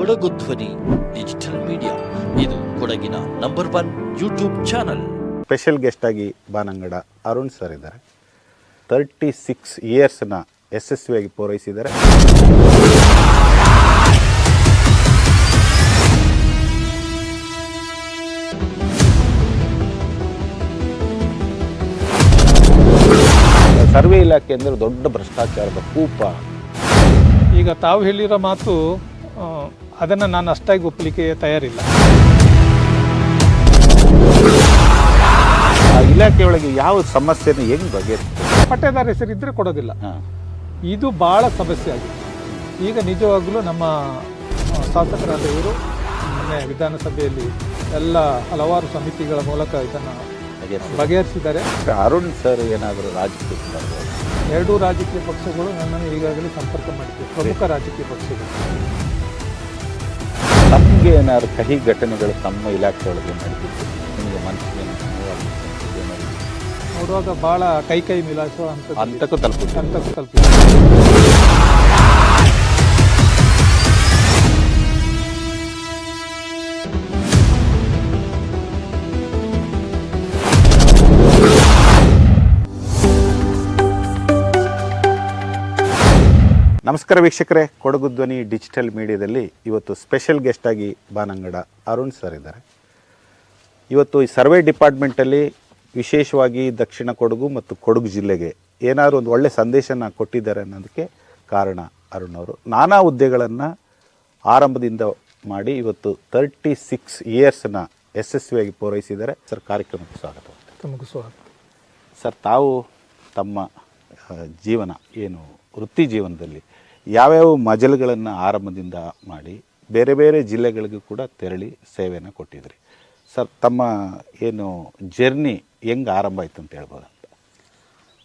ಕೊಡಗು ಧ್ವನಿ digital media, ಇದು ಕೊಡಗಿನ number 1 YouTube channel. Special guest ಆಗಿ ಬಾನಂಗಡ ಅರುಣ್ ಸರ್ ಇದ್ದಾರೆ. 36 ಇಯರ್ಸ್ನ ಯಶಸ್ವಿಯಾಗಿ ಪೂರೈಸಿದ್ದಾರೆ. ಸರ್ವೆ ಇಲಾಖೆ ಅಂದರೆ ದೊಡ್ಡ ಭ್ರಷ್ಟಾಚಾರದ ಕೂಪ. ಈಗ ತಾವು ಹೇಳಿರೋ ಮಾತು ಅದನ್ನು ನಾನು ಅಷ್ಟಾಗಿ ಒಪ್ಪಲಿಕ್ಕೆ ತಯಾರಿಲ್ಲ. ಆ ಇಲಾಖೆಯೊಳಗೆ ಯಾವ ಸಮಸ್ಯೆನ ಹೆಂಗೆ ಬಗೆಹರಿಸ್ತಾರೆ? ಪಟ್ಟೇದಾರ ಹೆಸರಿದ್ದರೆ ಕೊಡೋದಿಲ್ಲ. ಇದು ಭಾಳ ಸಮಸ್ಯೆ ಆಗಿದೆ. ಈಗ ನಿಜವಾಗಲೂ ನಮ್ಮ ಶಾಸಕರಾದ ಇವರು ಮೊನ್ನೆ ವಿಧಾನಸಭೆಯಲ್ಲಿ ಎಲ್ಲ ಹಲವಾರು ಸಮಿತಿಗಳ ಮೂಲಕ ಇದನ್ನು ಬಗೆಹರಿಸಿದ್ದಾರೆ. ಅರುಣ್ ಸರ್ ಏನಾದರೂ ರಾಜಕೀಯ ಎರಡೂ ರಾಜಕೀಯ ಪಕ್ಷಗಳು ನನ್ನನ್ನು ಈಗಾಗಲೇ ಸಂಪರ್ಕ ಮಾಡಿವೆ, ಪ್ರಮುಖ ರಾಜಕೀಯ ಪಕ್ಷಗಳು. ನಮಗೆ ಏನಾದ್ರು ಕಹಿ ಘಟನೆಗಳು ತಮ್ಮ ಇಲಾಖೆಯೊಳಗೆ ನಡೆದಿತ್ತು, ನಿಮಗೆ ಮನಸ್ಸಿಗೆ ನೋಡುವಾಗ ಭಾಳ ಕೈ ಮಿಲಾಯಿಸುವ ಹಂತಕ್ಕೂ ತಲುಪಿದೆ. ನಮಸ್ಕಾರ ವೀಕ್ಷಕರೇ, ಕೊಡಗು ಧ್ವನಿ ಡಿಜಿಟಲ್ ಮೀಡಿಯಾದಲ್ಲಿ ಇವತ್ತು ಸ್ಪೆಷಲ್ ಗೆಸ್ಟ್ ಆಗಿ ಬಾನಂಗಡ ಅರುಣ್ ಸರ್ ಇದ್ದಾರೆ. ಇವತ್ತು ಈ ಸರ್ವೆ ಡಿಪಾರ್ಟ್ಮೆಂಟಲ್ಲಿ ವಿಶೇಷವಾಗಿ ದಕ್ಷಿಣ ಕೊಡಗು ಮತ್ತು ಕೊಡಗು ಜಿಲ್ಲೆಗೆ ಏನಾದರೂ ಒಂದು ಒಳ್ಳೆ ಸಂದೇಶನ ಕೊಟ್ಟಿದ್ದಾರೆ ಅನ್ನೋದಕ್ಕೆ ಕಾರಣ ಅರುಣ್ ಅವರು. ನಾನಾ ಹುದ್ದೆಗಳನ್ನು ಆರಂಭದಿಂದ ಮಾಡಿ ಇವತ್ತು 36 ಇಯರ್ಸ್ನ ಯಶಸ್ವಿಯಾಗಿ ಪೂರೈಸಿದ್ದಾರೆ. ಸರ್, ಕಾರ್ಯಕ್ರಮಕ್ಕೆ ಸ್ವಾಗತ. ತಮಗೂ ಸ್ವಾಗತ. ಸರ್, ತಾವು ತಮ್ಮ ಜೀವನ ಏನು ವೃತ್ತಿ ಜೀವನದಲ್ಲಿ ಯಾವ್ಯಾವ ಮಜಲುಗಳನ್ನು ಆರಂಭದಿಂದ ಮಾಡಿ ಬೇರೆ ಬೇರೆ ಜಿಲ್ಲೆಗಳಿಗೂ ಕೂಡ ತೆರಳಿ ಸೇವೆಯನ್ನು ಕೊಟ್ಟಿದ್ರಿ. ಸರ್, ತಮ್ಮ ಏನು ಜರ್ನಿ ಹೆಂಗೆ ಆರಂಭ ಆಯಿತು ಅಂತ ಹೇಳ್ಬೋದ?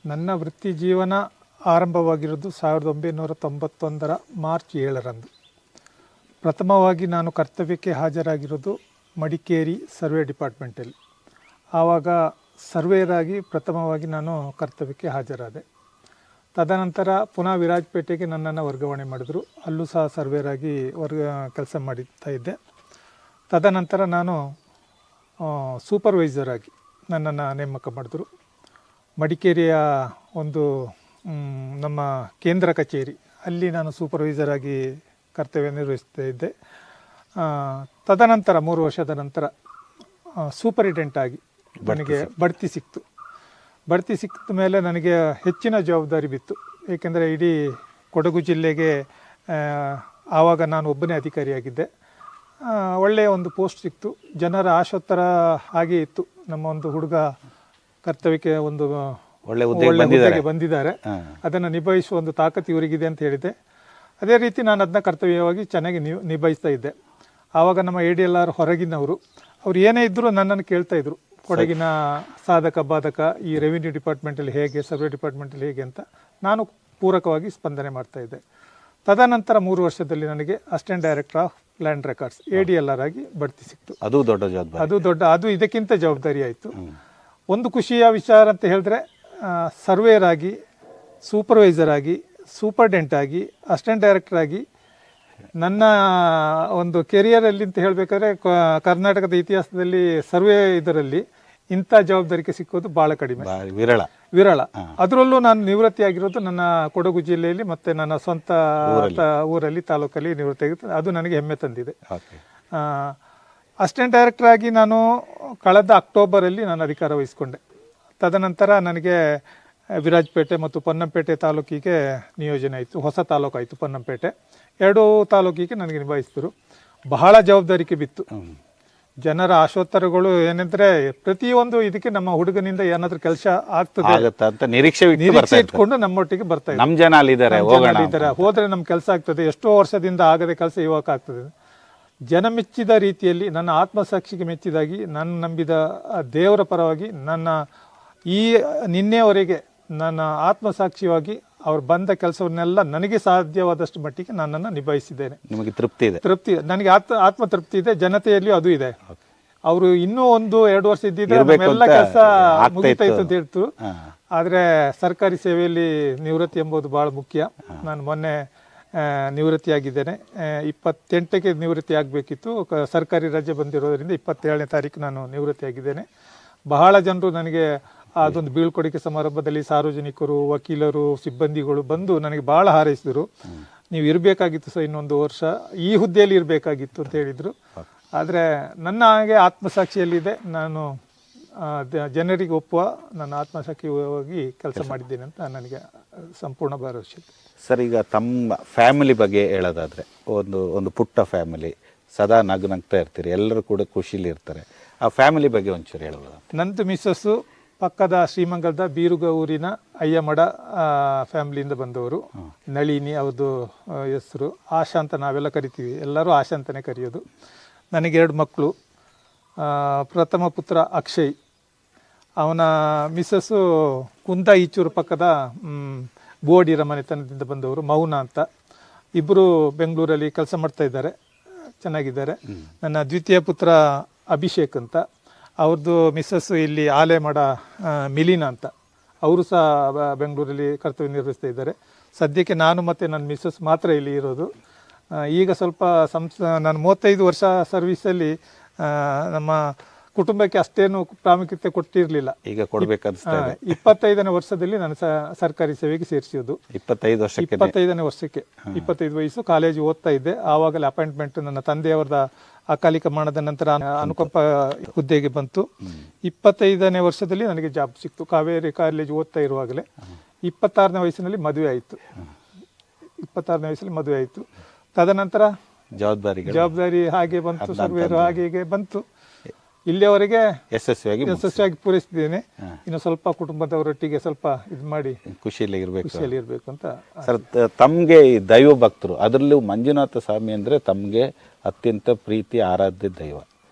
ನನ್ನ ವೃತ್ತಿ ಜೀವನ ಆರಂಭವಾಗಿರೋದು 1991 ಮಾರ್ಚ್ 7ರಂದು. ಪ್ರಥಮವಾಗಿ ನಾನು ಕರ್ತವ್ಯಕ್ಕೆ ಹಾಜರಾಗಿರೋದು ಮಡಿಕೇರಿ ಸರ್ವೆ ಡಿಪಾರ್ಟ್ಮೆಂಟಲ್ಲಿ. ಆವಾಗ ಸರ್ವೇಯರ್ ಆಗಿ ಪ್ರಥಮವಾಗಿ ನಾನು ಕರ್ತವ್ಯಕ್ಕೆ ಹಾಜರಾದೆ. ತದನಂತರ ಪುನಃ ವಿರಾಜಪೇಟೆಗೆ ನನ್ನನ್ನು ವರ್ಗಾವಣೆ ಮಾಡಿದ್ರು. ಅಲ್ಲೂ ಸಹ ಸರ್ವೇಯರ್ ಆಗಿ ಕೆಲಸ ಮಾಡುತ್ತಾ ಇದ್ದೆ. ತದನಂತರ ನಾನು ಸೂಪರ್ವೈಸರ್ ಆಗಿ ನನ್ನನ್ನು ನೇಮಕ ಮಾಡಿದ್ರು. ಮಡಿಕೇರಿಯ ಒಂದು ನಮ್ಮ ಕೇಂದ್ರ ಕಚೇರಿ ಅಲ್ಲಿ ನಾನು ಸೂಪರ್ವೈಸರ್ ಆಗಿ ಕರ್ತವ್ಯ ನಿರ್ವಹಿಸ್ತಾ ಇದ್ದೆ. ತದನಂತರ 3 ವರ್ಷದ ನಂತರ ಸೂಪರಿಂಟೆಂಡೆಂಟ್ ಆಗಿ ನನಗೆ ಬಡ್ತಿ ಸಿಕ್ತು. ಬಡ್ತಿ ಸಿಕ್ಕಿದ ಮೇಲೆ ನನಗೆ ಹೆಚ್ಚಿನ ಜವಾಬ್ದಾರಿ ಬಿತ್ತು. ಏಕೆಂದರೆ ಇಡೀ ಕೊಡಗು ಜಿಲ್ಲೆಗೆ ಆವಾಗ ನಾನು ಒಬ್ಬನೇ ಅಧಿಕಾರಿಯಾಗಿದ್ದೆ. ಒಳ್ಳೆಯ ಒಂದು ಪೋಸ್ಟ್ ಸಿಕ್ತು. ಜನರ ಆಶೋತ್ತರ ಹಾಗೆ ಇತ್ತು. ನಮ್ಮ ಒಂದು ಹುಡುಗ ಕರ್ತವ್ಯಕ್ಕೆ ಒಂದು ಒಳ್ಳೆ ಹುದ್ದೆಗೆ ಬಂದಿದ್ದಾರೆ, ಅದನ್ನು ನಿಭಾಯಿಸುವ ಒಂದು ತಾಕತ್ತು ಇವರಿಗಿದೆ ಅಂತ ಹೇಳಿದೆ. ಅದೇ ರೀತಿ ನಾನು ಅದನ್ನ ಕರ್ತವ್ಯವಾಗಿ ಚೆನ್ನಾಗಿ ನಿಭಾಯಿಸ್ತಾ ಇದ್ದೆ. ಆವಾಗ ನಮ್ಮ ADLR ಹೊರಗಿನವರು ಅವ್ರು ಏನೇ ಇದ್ದರೂ ನನ್ನನ್ನು ಕೇಳ್ತಾಯಿದ್ರು, ಕೊಡಗಿನ ಸಾಧಕ ಬಾಧಕ ಈ ರೆವಿನ್ಯೂ ಡಿಪಾರ್ಟ್ಮೆಂಟಲ್ಲಿ ಹೇಗೆ, ಸರ್ವೆ ಡಿಪಾರ್ಟ್ಮೆಂಟಲ್ಲಿ ಹೇಗೆ ಅಂತ ನಾನು ಪೂರಕವಾಗಿ ಸ್ಪಂದನೆ ಮಾಡ್ತಾಯಿದ್ದೆ. ತದನಂತರ 3 ವರ್ಷದಲ್ಲಿ ನನಗೆ assistant director of land records ADLR ಆಗಿ ಬಡ್ತಿ ಸಿಕ್ತು. ಅದು ದೊಡ್ಡ ಜವಾಬ್ದಾರಿ. ಅದು ಇದಕ್ಕಿಂತ ಜವಾಬ್ದಾರಿ ಆಯಿತು. ಒಂದು ಖುಷಿಯ ವಿಚಾರ ಅಂತ ಹೇಳಿದ್ರೆ, ಸರ್ವೇಯರ್ ಆಗಿ, ಸೂಪರ್ವೈಸರ್ ಆಗಿ, ಸೂಪರ್ಡೆಂಟ್ ಆಗಿ, ಅಸಿಸ್ಟೆಂಟ್ ಡೈರೆಕ್ಟರ್ ಆಗಿ ನನ್ನ ಒಂದು ಕೆರಿಯರಲ್ಲಿ ಅಂತ ಹೇಳಬೇಕಾದ್ರೆ ಕರ್ನಾಟಕದ ಇತಿಹಾಸದಲ್ಲಿ ಸರ್ವೆ ಇದರಲ್ಲಿ ಇಂಥ ಜವಾಬ್ದಾರಿಕೆ ಸಿಕ್ಕೋದು ಭಾಳ ಕಡಿಮೆ, ವಿರಳ. ಅದರಲ್ಲೂ ನಾನು ನಿವೃತ್ತಿಯಾಗಿರೋದು ನನ್ನ ಕೊಡಗು ಜಿಲ್ಲೆಯಲ್ಲಿ ಮತ್ತು ನನ್ನ ಸ್ವಂತ ಊರಲ್ಲಿ ತಾಲೂಕಲ್ಲಿ ನಿವೃತ್ತಿಯಾಗಿತ್ತು. ಅದು ನನಗೆ ಹೆಮ್ಮೆ ತಂದಿದೆ. ಅಸಿಸ್ಟೆಂಟ್ ಡೈರೆಕ್ಟರ್ ಆಗಿ ನಾನು ಕಳೆದ ಅಕ್ಟೋಬರಲ್ಲಿ ನಾನು ಅಧಿಕಾರ ವಹಿಸಿಕೊಂಡೆ. ತದನಂತರ ನನಗೆ ವಿರಾಜಪೇಟೆ ಮತ್ತು ಪೊನ್ನಂಪೇಟೆ ತಾಲೂಕಿಗೆ ನಿಯೋಜನೆ ಆಯಿತು. ಹೊಸ ತಾಲೂಕಾಯಿತು ಪೊನ್ನಂಪೇಟೆ. 2 ತಾಲೂಕಿಗೆ ನನಗೆ ನಿಭಾಯಿಸಿದ್ರು. ಬಹಳ ಜವಾಬ್ದಾರಿಕೆ ಬಿತ್ತು. ಜನರ ಆಶೋತ್ತರಗಳು ಏನೆಂದರೆ, ಪ್ರತಿಯೊಂದು ಇದಕ್ಕೆ ನಮ್ಮ ಹುಡುಗನಿಂದ ಏನಾದರೂ ಕೆಲಸ ಆಗ್ತದೆ ಅಂತ ನಿರೀಕ್ಷೆ ಇಟ್ಕೊಂಡು ನಮ್ಮೊಟ್ಟಿಗೆ ಬರ್ತಾ ಇದ್ದಾರೆ. ನಮ್ಮ ಜನ ಅಲ್ಲಿದ್ದಾರೆ, ಹೋದ್ರೆ ನಮ್ಮ ಕೆಲಸ ಆಗ್ತದೆ. ಎಷ್ಟೋ ವರ್ಷದಿಂದ ಆಗದೆ ಕೆಲಸ ಇವಾಗ ಆಗ್ತದೆ. ಜನ ಮೆಚ್ಚಿದ ರೀತಿಯಲ್ಲಿ, ನನ್ನ ಆತ್ಮಸಾಕ್ಷಿಗೆ ಮೆಚ್ಚಿದಾಗಿ, ನನ್ನ ನಂಬಿದ ದೇವರ ಪರವಾಗಿ, ನನ್ನ ಈ ನಿನ್ನೆವರೆಗೆ ನನ್ನ ಆತ್ಮಸಾಕ್ಷಿಯಾಗಿ ಅವ್ರು ಬಂದ ಕೆಲಸವನ್ನೆಲ್ಲ ನನಗೆ ಸಾಧ್ಯವಾದಷ್ಟು ಮಟ್ಟಿಗೆ ನನ್ನನ್ನು ನಿಭಾಯಿಸಿದ್ದೇನೆ. ನಿಮಗೆ ತೃಪ್ತಿ ಇದೆ? ನನಗೆ ಆತ್ಮ ತೃಪ್ತಿ ಇದೆ. ಜನತೆಯಲ್ಲಿ ಅದು ಇದೆ. ಅವರು ಇನ್ನೂ 1-2 ವರ್ಷ ಇದ್ದಿದ್ರೆ ಎಲ್ಲ ಕೆಲಸ ಮುಗಿತಾಯಿತ್ತು ಅಂತ ಹೇಳ್ತು. ಆದರೆ ಸರ್ಕಾರಿ ಸೇವೆಯಲ್ಲಿ ನಿವೃತ್ತಿ ಎಂಬುದು ಭಾಳ ಮುಖ್ಯ. ನಾನು ಮೊನ್ನೆ ನಿವೃತ್ತಿಯಾಗಿದ್ದೇನೆ. 28ಕ್ಕೆ ನಿವೃತ್ತಿ ಆಗಬೇಕಿತ್ತು, ಸರ್ಕಾರಿ ರಜೆ ಬಂದಿರೋದರಿಂದ 27ನೇ ತಾರೀಕು ನಾನು ನಿವೃತ್ತಿಯಾಗಿದ್ದೇನೆ. ಬಹಳ ಜನರು ನನಗೆ ಅದೊಂದು ಬೀಳ್ಕೊಡುಗೆ ಸಮಾರಂಭದಲ್ಲಿ ಸಾರ್ವಜನಿಕರು, ವಕೀಲರು, ಸಿಬ್ಬಂದಿಗಳು ಬಂದು ನನಗೆ ಭಾಳ ಹಾರೈಸಿದರು. ನೀವು ಇರಬೇಕಾಗಿತ್ತು ಸರ್, ಇನ್ನೊಂದು ವರ್ಷ ಈ ಹುದ್ದೆಯಲ್ಲಿ ಇರಬೇಕಾಗಿತ್ತು ಅಂತ ಹೇಳಿದರು. ಆದರೆ ನನ್ನ ಹಾಗೆ ಆತ್ಮಸಾಕ್ಷಿಯಲ್ಲಿದೆ, ನಾನು ಜನರಿಗೆ ಒಪ್ಪುವ ನನ್ನ ಆತ್ಮಸಾಕ್ಷಿಯಾಗಿ ಕೆಲಸ ಮಾಡಿದ್ದೇನೆ ಅಂತ ನನಗೆ ಸಂಪೂರ್ಣ ಭರವಸೆ ಇದೆ. ಸರ್, ಈಗ ತಮ್ಮ ಫ್ಯಾಮಿಲಿ ಬಗ್ಗೆ ಹೇಳೋದಾದರೆ, ಒಂದು ಪುಟ್ಟ ಫ್ಯಾಮಿಲಿ, ಸದಾ ನಗ್ನಗ್ತಾ ಇರ್ತೀರಿ, ಎಲ್ಲರೂ ಕೂಡ ಖುಷಿಲಿ ಇರ್ತಾರೆ. ಆ ಫ್ಯಾಮಿಲಿ ಬಗ್ಗೆ ಒಂಚೂರು ಹೇಳ್ಬೋದು. ನಂದು ಮಿಸ್ಸಸ್ಸು ಪಕ್ಕದ ಶ್ರೀಮಂಗಲದ ಬೀರುಗ ಊರಿನ ಅಯ್ಯಮಡ ಫ್ಯಾಮಿಲಿಯಿಂದ ಬಂದವರು. ನಳಿನಿ ಅವ್ರದ್ದು ಹೆಸರು. ಆಶಾ ಅಂತ ನಾವೆಲ್ಲ ಕರಿತೀವಿ, ಎಲ್ಲರೂ ಆಶಾ ಅಂತಲೇ ಕರೆಯೋದು. ನನಗೆ 2 ಮಕ್ಕಳು. ಪ್ರಥಮ ಪುತ್ರ ಅಕ್ಷಯ್, ಅವನ ಮಿಸ್ಸಸ್ಸು ಕುಂದ ಈಚೂರು ಪಕ್ಕದ ಬೋಡಿರ ಮನೆತನದಿಂದ ಬಂದವರು, ಮೌನ ಅಂತ. ಇಬ್ಬರು ಬೆಂಗಳೂರಲ್ಲಿ ಕೆಲಸ ಮಾಡ್ತಾ ಇದ್ದಾರೆ, ಚೆನ್ನಾಗಿದ್ದಾರೆ. ನನ್ನ ದ್ವಿತೀಯ ಪುತ್ರ ಅಭಿಷೇಕ್ ಅಂತ, ಅವ್ರದ್ದು ಮಿಸ್ಸಸ್ಸು ಇಲ್ಲಿ ಆಲೆಮಡ ಮಿಲಿನಾ ಅಂತ, ಅವರು ಸಹ ಬೆಂಗಳೂರಲ್ಲಿ ಕರ್ತವ್ಯ ನಿರ್ವಹಿಸ್ತಾ ಇದ್ದಾರೆ. ಸದ್ಯಕ್ಕೆ ನಾನು ಮತ್ತು ನನ್ನ ಮಿಸ್ಸಸ್ ಮಾತ್ರ ಇಲ್ಲಿ ಇರೋದು. ಈಗ ಸ್ವಲ್ಪ ನಾನು 35 ವರ್ಷ ಸರ್ವಿಸಲ್ಲಿ ನಮ್ಮ ಕುಟುಂಬಕ್ಕೆ ಅಷ್ಟೇನು ಪ್ರಾಮುಖ್ಯತೆ ಕೊಟ್ಟಿರಲಿಲ್ಲ. ಈಗ ಕೊಡಬೇಕನ್ನಿಸ್ತಾ ಇದೆ. 25ನೇ ವರ್ಷದಲ್ಲಿ ನಾನು ಸರ್ಕಾರಿ ಸೇವೆಗೆ ಸೇರಿಸಿದ್ದು. 25ನೇ ವರ್ಷಕ್ಕೆ 25 ವಯಸ್ಸು, ಕಾಲೇಜು ಓದ್ತಾ ಇದ್ದೆ. ಆವಾಗಲೇ ಅಪಾಯಿಂಟ್ಮೆಂಟ್ ನನ್ನ ತಂದೆಯವರದ ಅಕಾಲಿಕ ಮರಣದ ನಂತರ ಅನುಕಂಪ ಹುದ್ದೆಗೆ ಬಂತು. 25ನೇ ವರ್ಷದಲ್ಲಿ ನನಗೆ ಜಾಬ್ ಸಿಕ್ತು. ಕಾವೇರಿ ಕಾಲೇಜ್ ಓದ್ತಾ ಇರುವಾಗಲೇ 26ನೇ ವಯಸ್ಸಿನಲ್ಲಿ ಮದುವೆ ಆಯಿತು. 26ನೇ ವಯಸ್ಸಲ್ಲಿ ಮದುವೆ ಆಯಿತು. ತದನಂತರ ಜವಾಬ್ದಾರಿ ಹಾಗೆ ಬಂತು, ಸರ್ವೇರು ಹಾಗೆ ಬಂತು. ಇಲ್ಲಿಯವರೆಗೆ ಯಶಸ್ವಿಯಾಗಿ ಪೂರೈಸಿದ್ದೇನೆ. ಇನ್ನು ಸ್ವಲ್ಪ ಕುಟುಂಬದವರೊಟ್ಟಿಗೆ ಸ್ವಲ್ಪ ಇದು ಮಾಡಿ ಖುಷಿಯಲ್ಲಿ ಇರಬೇಕು ಅಂತ. ಸರ್, ತಮಗೆ ಈ ದೈವ ಭಕ್ತರು, ಅದರಲ್ಲೂ ಮಂಜುನಾಥ ಸ್ವಾಮಿ ಅಂದರೆ ತಮಗೆ ಅತ್ಯಂತ ಪ್ರೀತಿ ಆರಾಧ್ಯ ದೈವ.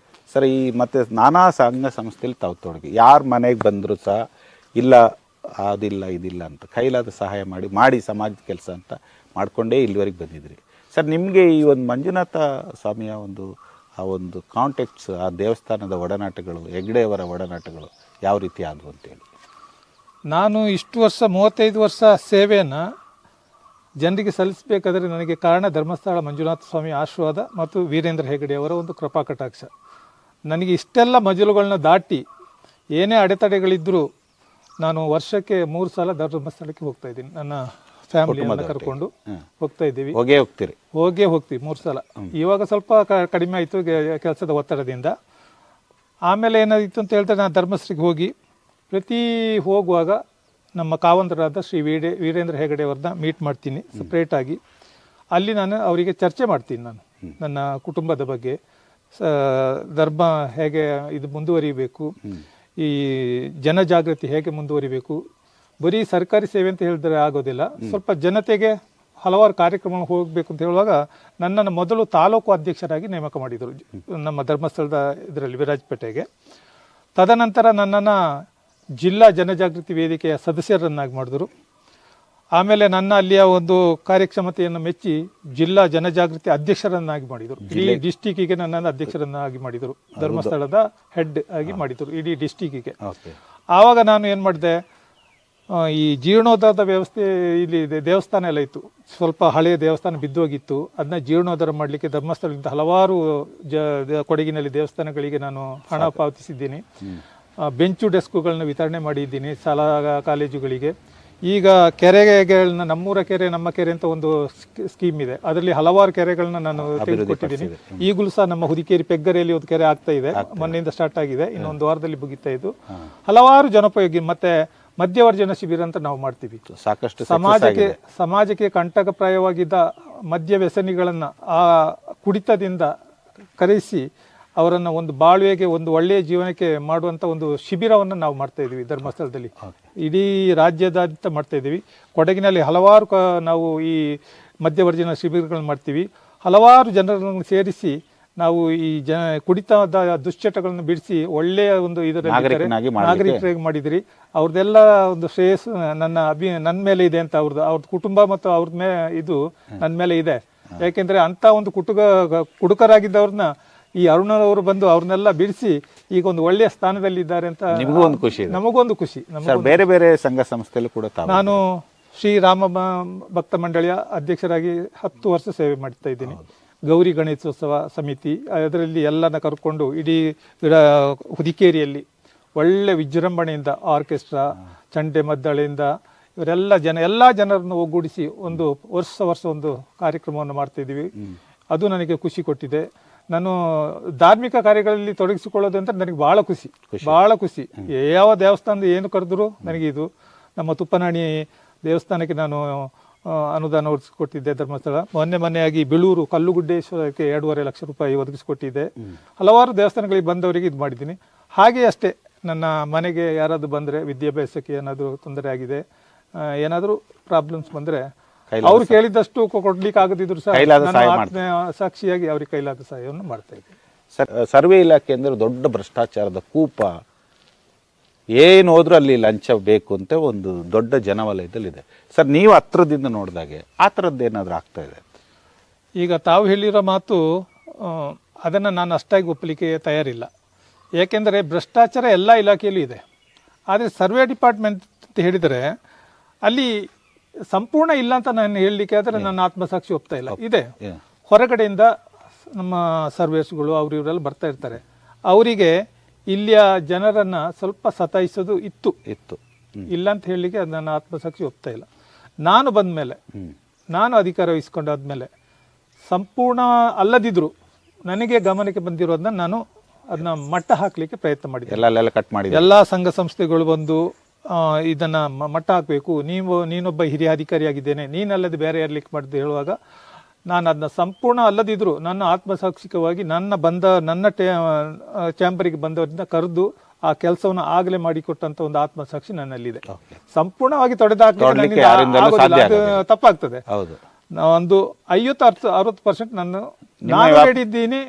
ಸರ್, ಈ ಮತ್ತೆ ನಾನಾ ಸಂಘ ಸಂಸ್ಥೆಯಲ್ಲಿ ತಾವು ತೊಡಗಿ, ಯಾರ ಮನೆಗೆ ಬಂದರೂ ಸಹ ಇಲ್ಲ ಅದಿಲ್ಲ ಇದಿಲ್ಲ ಅಂತ ಕೈಲಾದ ಸಹಾಯ ಮಾಡಿ ಸಮಾಜದ ಕೆಲಸ ಅಂತ ಮಾಡಿಕೊಂಡೇ ಇಲ್ಲಿವರೆಗೆ ಬಂದಿದ್ರಿ. ಸರ್, ನಿಮಗೆ ಈ ಒಂದು ಮಂಜುನಾಥ ಸ್ವಾಮಿಯ ಆ ಒಂದು ಕಾಂಟ್ಯಾಕ್ಟ್ಸ್, ಆ ದೇವಸ್ಥಾನದ ಒಡನಾಟಗಳು, ಹೆಗ್ಡೆಯವರ ಒಡನಾಟಗಳು ಯಾವ ರೀತಿ ಆದವು ಅಂತೇಳಿ? ನಾನು ಇಷ್ಟು ವರ್ಷ 35 ವರ್ಷ ಸೇವೆಯನ್ನು ಜನರಿಗೆ ಸಲ್ಲಿಸಬೇಕಾದ್ರೆ ನನಗೆ ಕಾರಣ ಧರ್ಮಸ್ಥಳ ಮಂಜುನಾಥ ಸ್ವಾಮಿ ಆಶೀರ್ವಾದ ಮತ್ತು ವೀರೇಂದ್ರ ಹೆಗಡೆಯವರ ಒಂದು ಕೃಪಾ ಕಟಾಕ್ಷ. ನನಗೆ ಇಷ್ಟೆಲ್ಲ ಮಜಲುಗಳನ್ನ ದಾಟಿ ಏನೇ ಅಡೆತಡೆಗಳಿದ್ದರೂ ನಾನು ವರ್ಷಕ್ಕೆ 3 ಸಲ ಧರ್ಮಸ್ಥಳಕ್ಕೆ ಹೋಗ್ತಾ ಇದ್ದೀನಿ. ನನ್ನ ಫ್ಯಾಮಿಲಿಯನ್ನು ಕರ್ಕೊಂಡು ಹೋಗ್ತಾ ಇದ್ದೀವಿ. ಹೋಗೇ ಹೋಗ್ತೀವಿ 3 ಸಲ. ಇವಾಗ ಸ್ವಲ್ಪ ಕಡಿಮೆ ಆಯಿತು ಕೆಲಸದ ಒತ್ತಡದಿಂದ. ಆಮೇಲೆ ಏನಾಯಿತು ಅಂತ ಹೇಳ್ತಾರೆ, ನಾನು ಧರ್ಮಸ್ಥಳಕ್ಕೆ ಹೋಗಿ ಪ್ರತಿ ಹೋಗುವಾಗ ನಮ್ಮ ಕಾವಂತರಾದ ಶ್ರೀ ವೀರೇಂದ್ರ ಹೆಗಡೆಯವ್ರನ್ನ ಮೀಟ್ ಮಾಡ್ತೀನಿ ಸಪ್ರೇಟಾಗಿ. ಅಲ್ಲಿ ನಾನು ಅವರಿಗೆ ಚರ್ಚೆ ಮಾಡ್ತೀನಿ, ನಾನು ನನ್ನ ಕುಟುಂಬದ ಬಗ್ಗೆ, ಧರ್ಮ ಹೇಗೆ ಇದು ಮುಂದುವರಿಬೇಕು, ಈ ಜನಜಾಗೃತಿ ಹೇಗೆ ಮುಂದುವರಿಬೇಕು. ಬರೀ ಸರ್ಕಾರಿ ಸೇವೆ ಅಂತ ಹೇಳಿದ್ರೆ ಆಗೋದಿಲ್ಲ, ಸ್ವಲ್ಪ ಜನತೆಗೆ ಹಲವಾರು ಕಾರ್ಯಕ್ರಮ ಹೋಗಬೇಕು ಅಂತ ಹೇಳುವಾಗ ನನ್ನನ್ನು ಮೊದಲು ತಾಲೂಕು ಅಧ್ಯಕ್ಷರಾಗಿ ನೇಮಕ ಮಾಡಿದರು ನಮ್ಮ ಧರ್ಮಸ್ಥಳದ ಇದರಲ್ಲಿ ವಿರಾಜಪೇಟೆಗೆ. ತದನಂತರ ನನ್ನನ್ನು ಜಿಲ್ಲಾ ಜನಜಾಗೃತಿ ವೇದಿಕೆಯ ಸದಸ್ಯರನ್ನಾಗಿ ಮಾಡಿದರು. ಆಮೇಲೆ ನನ್ನ ಅಲ್ಲಿಯ ಒಂದು ಕಾರ್ಯಕ್ಷಮತೆಯನ್ನು ಮೆಚ್ಚಿ ಜಿಲ್ಲಾ ಜನಜಾಗೃತಿ ಅಧ್ಯಕ್ಷರನ್ನಾಗಿ ಮಾಡಿದರು. ಇಡೀ ಡಿಸ್ಟಿಕ್ಕಿಗೆ ನನ್ನನ್ನು ಅಧ್ಯಕ್ಷರನ್ನಾಗಿ ಮಾಡಿದರು, ಧರ್ಮಸ್ಥಳದ ಹೆಡ್ ಆಗಿ ಮಾಡಿದರು ಇಡೀ ಡಿಸ್ಟಿಕ್ಕಿಗೆ. ಆವಾಗ ನಾನು ಏನು ಮಾಡಿದೆ, ಈ ಜೀರ್ಣೋದ್ಧಾರದ ವ್ಯವಸ್ಥೆ ಇಲ್ಲಿ ದೇವಸ್ಥಾನ ಎಲ್ಲ ಇತ್ತು, ಸ್ವಲ್ಪ ಹಳೆಯ ದೇವಸ್ಥಾನ ಬಿದ್ದೋಗಿತ್ತು. ಅದನ್ನ ಜೀರ್ಣೋದ್ಧಾರ ಮಾಡಲಿಕ್ಕೆ ಧರ್ಮಸ್ಥಳದಿಂದ ಹಲವಾರು ಕೊಡಗಿನಲ್ಲಿ ದೇವಸ್ಥಾನಗಳಿಗೆ ನಾನು ಹಣ ಪಾವತಿಸಿದ್ದೀನಿ. ಬೆಂಚು ಡೆಸ್ಕುಗಳನ್ನ ವಿತರಣೆ ಮಾಡಿದ್ದೀನಿ ಶಾಲಾ ಕಾಲೇಜುಗಳಿಗೆ. ಈಗ ಕೆರೆಗಳನ್ನ ನಮ್ಮೂರ ಕೆರೆ ನಮ್ಮ ಕೆರೆ ಅಂತ ಒಂದು ಸ್ಕೀಮ್ ಇದೆ, ಅದರಲ್ಲಿ ಹಲವಾರು ಕೆರೆಗಳನ್ನ ನಾನು ತೆಗೆದುಕೊಟ್ಟಿದ್ದೀನಿ. ಈಗಲೂ ಸಹ ನಮ್ಮ ಹುದಿಕೇರಿ ಪೆಗ್ಗರೆಯಲ್ಲಿ ಒಂದು ಕೆರೆ ಆಗ್ತಾ ಇದೆ, ಮೊನ್ನೆಯಿಂದ ಸ್ಟಾರ್ಟ್ ಆಗಿದೆ, ಇನ್ನೊಂದು ವಾರದಲ್ಲಿ ಮುಗಿತಾ ಇದ್ದು. ಹಲವಾರು ಜನೋಪಯೋಗಿ ಮತ್ತೆ ಮಧ್ಯವರ್ಜನ ಶಿಬಿರ ಅಂತ ನಾವು ಮಾಡ್ತೀವಿ. ಸಾಕಷ್ಟು ಸಮಾಜಕ್ಕೆ ಕಂಟಕಪ್ರಾಯವಾಗಿದ್ದ ಮದ್ಯ ವ್ಯಸನಿಗಳನ್ನು ಆ ಕುಡಿತದಿಂದ ಕರೆಸಿ ಅವರನ್ನು ಒಂದು ಬಾಳ್ವೆಗೆ, ಒಂದು ಒಳ್ಳೆಯ ಜೀವನಕ್ಕೆ ಮಾಡುವಂಥ ಒಂದು ಶಿಬಿರವನ್ನು ನಾವು ಮಾಡ್ತಾ ಇದ್ದೀವಿ ಧರ್ಮಸ್ಥಳದಲ್ಲಿ. ಇಡೀ ರಾಜ್ಯದಾದ್ಯಂತ ಮಾಡ್ತಾ ಇದ್ದೀವಿ. ಕೊಡಗಿನಲ್ಲಿ ಹಲವಾರು ನಾವು ಈ ಮಧ್ಯವರ್ಜನ ಶಿಬಿರಗಳನ್ನು ಮಾಡ್ತೀವಿ. ಹಲವಾರು ಜನರನ್ನು ಸೇರಿಸಿ ನಾವು ಈ ಕುಡಿತದ ದುಶ್ಚಟಗಳನ್ನು ಬಿಡಿಸಿ ಒಳ್ಳೆಯ ಒಂದು ಇದರಲ್ಲಿ ನಾಗರಿಕರಾಗಿ ಮಾಡಿದಿರಿ. ಅವ್ರದ್ದೆಲ್ಲ ಒಂದು ಶ್ರೇಯಸ್ಸು ನನ್ನ ಮೇಲೆ ಇದೆ ಅಂತ, ಅವ್ರದ್ದು ಕುಟುಂಬ ಮತ್ತು ಅವ್ರ ಇದು ನನ್ನ ಮೇಲೆ ಇದೆ. ಯಾಕೆಂದ್ರೆ ಅಂತ ಒಂದು ಕುಡುಕರಾಗಿದ್ದವ್ರನ್ನ ಈ ಅರುಣವರು ಬಂದು ಅವ್ರನ್ನೆಲ್ಲ ಬಿಡಿಸಿ ಈಗ ಒಂದು ಒಳ್ಳೆಯ ಸ್ಥಾನದಲ್ಲಿ ಇದ್ದಾರೆ ಅಂತ ನಮಗೊಂದು ಖುಷಿ. ಬೇರೆ ಬೇರೆ ಸಂಘ ಸಂಸ್ಥೆಯಲ್ಲೂ ಕೂಡ ನಾನು ಶ್ರೀರಾಮ ಭಕ್ತ ಮಂಡಳಿಯ ಅಧ್ಯಕ್ಷರಾಗಿ 10 ವರ್ಷ ಸೇವೆ ಮಾಡ್ತಾ ಇದ್ದೀನಿ. ಗೌರಿ ಗಣೇಶೋತ್ಸವ ಸಮಿತಿ ಅದರಲ್ಲಿ ಎಲ್ಲನ ಕರ್ಕೊಂಡು ಇಡೀ ಹುದಿಕೇರಿಯಲ್ಲಿ ಒಳ್ಳೆ ವಿಜೃಂಭಣೆಯಿಂದ ಆರ್ಕೆಸ್ಟ್ರಾ, ಚಂಡೆ ಮದ್ದಳೆಯಿಂದ ಇವರೆಲ್ಲ ಎಲ್ಲ ಜನರನ್ನು ಒಗ್ಗೂಡಿಸಿ ಒಂದು ವರ್ಷ ಒಂದು ಕಾರ್ಯಕ್ರಮವನ್ನು ಮಾಡ್ತಾ ಇದ್ದೀವಿ. ಅದು ನನಗೆ ಖುಷಿ ಕೊಟ್ಟಿದೆ. ನಾನು ಧಾರ್ಮಿಕ ಕಾರ್ಯಗಳಲ್ಲಿ ತೊಡಗಿಸಿಕೊಳ್ಳೋದು ಅಂತ ನನಗೆ ಬಹಳ ಖುಷಿ. ಯಾವ ದೇವಸ್ಥಾನದ ಏನು ಕರೆದ್ರು ನನಗೆ ಇದು. ನಮ್ಮ ತುಪ್ಪನಾಣಿ ದೇವಸ್ಥಾನಕ್ಕೆ ನಾನು ಅನುದಾನ ಒದಗಿಸಿಕೊಟ್ಟಿದ್ದೆ. ಧರ್ಮಸ್ಥಳ ಮೊನ್ನೆಯಾಗಿ ಬೆಳೂರು ಕಲ್ಲುಗುಡ್ಡೇಶ್ವರಕ್ಕೆ 2.5 ಲಕ್ಷ ರೂಪಾಯಿ ಒದಗಿಸಿಕೊಟ್ಟಿದ್ದೆ. ಹಲವಾರು ದೇವಸ್ಥಾನಗಳಿಗೆ ಬಂದವರಿಗೆ ಇದು ಮಾಡಿದ್ದೀನಿ. ಹಾಗೆ ಅಷ್ಟೇ ನನ್ನ ಮನೆಗೆ ಯಾರಾದರೂ ಬಂದರೆ, ವಿದ್ಯಾಭ್ಯಾಸಕ್ಕೆ ಏನಾದರೂ ತೊಂದರೆ ಆಗಿದೆ, ಏನಾದರೂ ಪ್ರಾಬ್ಲಮ್ಸ್ ಬಂದರೆ ಅವ್ರು ಕೇಳಿದಷ್ಟು ಕೊಡ್ಲಿಕ್ಕೆ ಆಗದಿದ್ರು ಸಹ ಸಾಕ್ಷಿಯಾಗಿ ಅವ್ರಿಗೆ ಕೈಲಾದ ಸಹಾಯವನ್ನು ಮಾಡ್ತಾ ಇದ್ದೀನಿ. ಸರ್ವೆ ಇಲಾಖೆ ಅಂದರೆ ದೊಡ್ಡ ಭ್ರಷ್ಟಾಚಾರದ ಕೂಪ. ಏನು ಹೋದ್ರೂ ಅಲ್ಲಿ ಲಂಚ ಬೇಕು ಅಂತ ಒಂದು ದೊಡ್ಡ ಜನವಲಯದಲ್ಲಿದೆ ಸರ್. ನೀವು ಹತ್ರದಿಂದ ನೋಡಿದಾಗೆ ಆ ಥರದ್ದು ಏನಾದರೂ ಆಗ್ತಾ ಇದೆ? ಈಗ ತಾವು ಹೇಳಿರೋ ಮಾತು ಅದನ್ನು ನಾನು ಅಷ್ಟಾಗಿ ಒಪ್ಪಲಿಕ್ಕೆ ತಯಾರಿಲ್ಲ. ಏಕೆಂದರೆ ಭ್ರಷ್ಟಾಚಾರ ಎಲ್ಲ ಇಲಾಖೆಯಲ್ಲೂ ಇದೆ. ಆದರೆ ಸರ್ವೆ ಡಿಪಾರ್ಟ್ಮೆಂಟ್ ಅಂತ ಹೇಳಿದರೆ ಅಲ್ಲಿ ಸಂಪೂರ್ಣ ಇಲ್ಲ ಅಂತ ನಾನು ಹೇಳಲಿಕ್ಕೆ ಆದರೆ ನನ್ನ ಆತ್ಮಸಾಕ್ಷಿ ಒಪ್ತಾ ಇಲ್ಲ. ಇದೆ, ಹೊರಗಡೆಯಿಂದ ನಮ್ಮ ಸರ್ವೇಸ್ಗಳು ಇವರೆಲ್ಲ ಬರ್ತಾ ಇರ್ತಾರೆ. ಅವರಿಗೆ ಇಲ್ಲಿಯ ಜನರನ್ನು ಸ್ವಲ್ಪ ಸತಾಯಿಸೋದು ಇತ್ತು. ಇಲ್ಲ ಅಂತ ಹೇಳಲಿಕ್ಕೆ ಅದು ನನ್ನ ಆತ್ಮಸಾಕ್ಷಿ ಒಪ್ತಾ ಇಲ್ಲ. ನಾನು ಬಂದ ಮೇಲೆ, ನಾನು ಅಧಿಕಾರ ವಹಿಸ್ಕೊಂಡಾದ್ಮೇಲೆ ಸಂಪೂರ್ಣ ಅಲ್ಲದಿದ್ರು ನನಗೆ ಗಮನಕ್ಕೆ ಬಂದಿರೋದನ್ನ ನಾನು ಅದನ್ನ ಮಟ್ಟ ಹಾಕಲಿಕ್ಕೆ ಪ್ರಯತ್ನ ಮಾಡಿದ್ದೆ. ಎಲ್ಲ ಸಂಘ ಸಂಸ್ಥೆಗಳು ಬಂದು ಇದನ್ನ ಮಟ್ಟ ಹಾಕಬೇಕು, ನೀನೊಬ್ಬ ಹಿರಿಯ ಅಧಿಕಾರಿಯಾಗಿದ್ದೇನೆ, ನೀನಲ್ಲದೆ ಬೇರೆ ಇರ್ಲಿಕ್ಕೆ ಮಾಡಿದ್ದು ಹೇಳುವಾಗ ನಾನು ಅದನ್ನ ಸಂಪೂರ್ಣ ಅಲ್ಲದಿದ್ರು ನನ್ನ ಆತ್ಮಸಾಕ್ಷಿಕವಾಗಿ ನನ್ನ ಚಾಂಬರಿಗೆ ಬಂದವರಿಂದ ಕರೆದು ಆ ಕೆಲಸವನ್ನು ಆಗಲೇ ಮಾಡಿಕೊಟ್ಟಂತ ಒಂದು ಆತ್ಮಸಾಕ್ಷಿ ನನ್ನಲ್ಲಿದೆ. ಸಂಪೂರ್ಣವಾಗಿ ತೊಡೆದಾಕಲಿಕ್ಕೆ ತಪ್ಪಾಗ್ತದೆ. ಒಂದು 50-60% ನಾನು ಹೇಳಿದ್ದೀನಿ,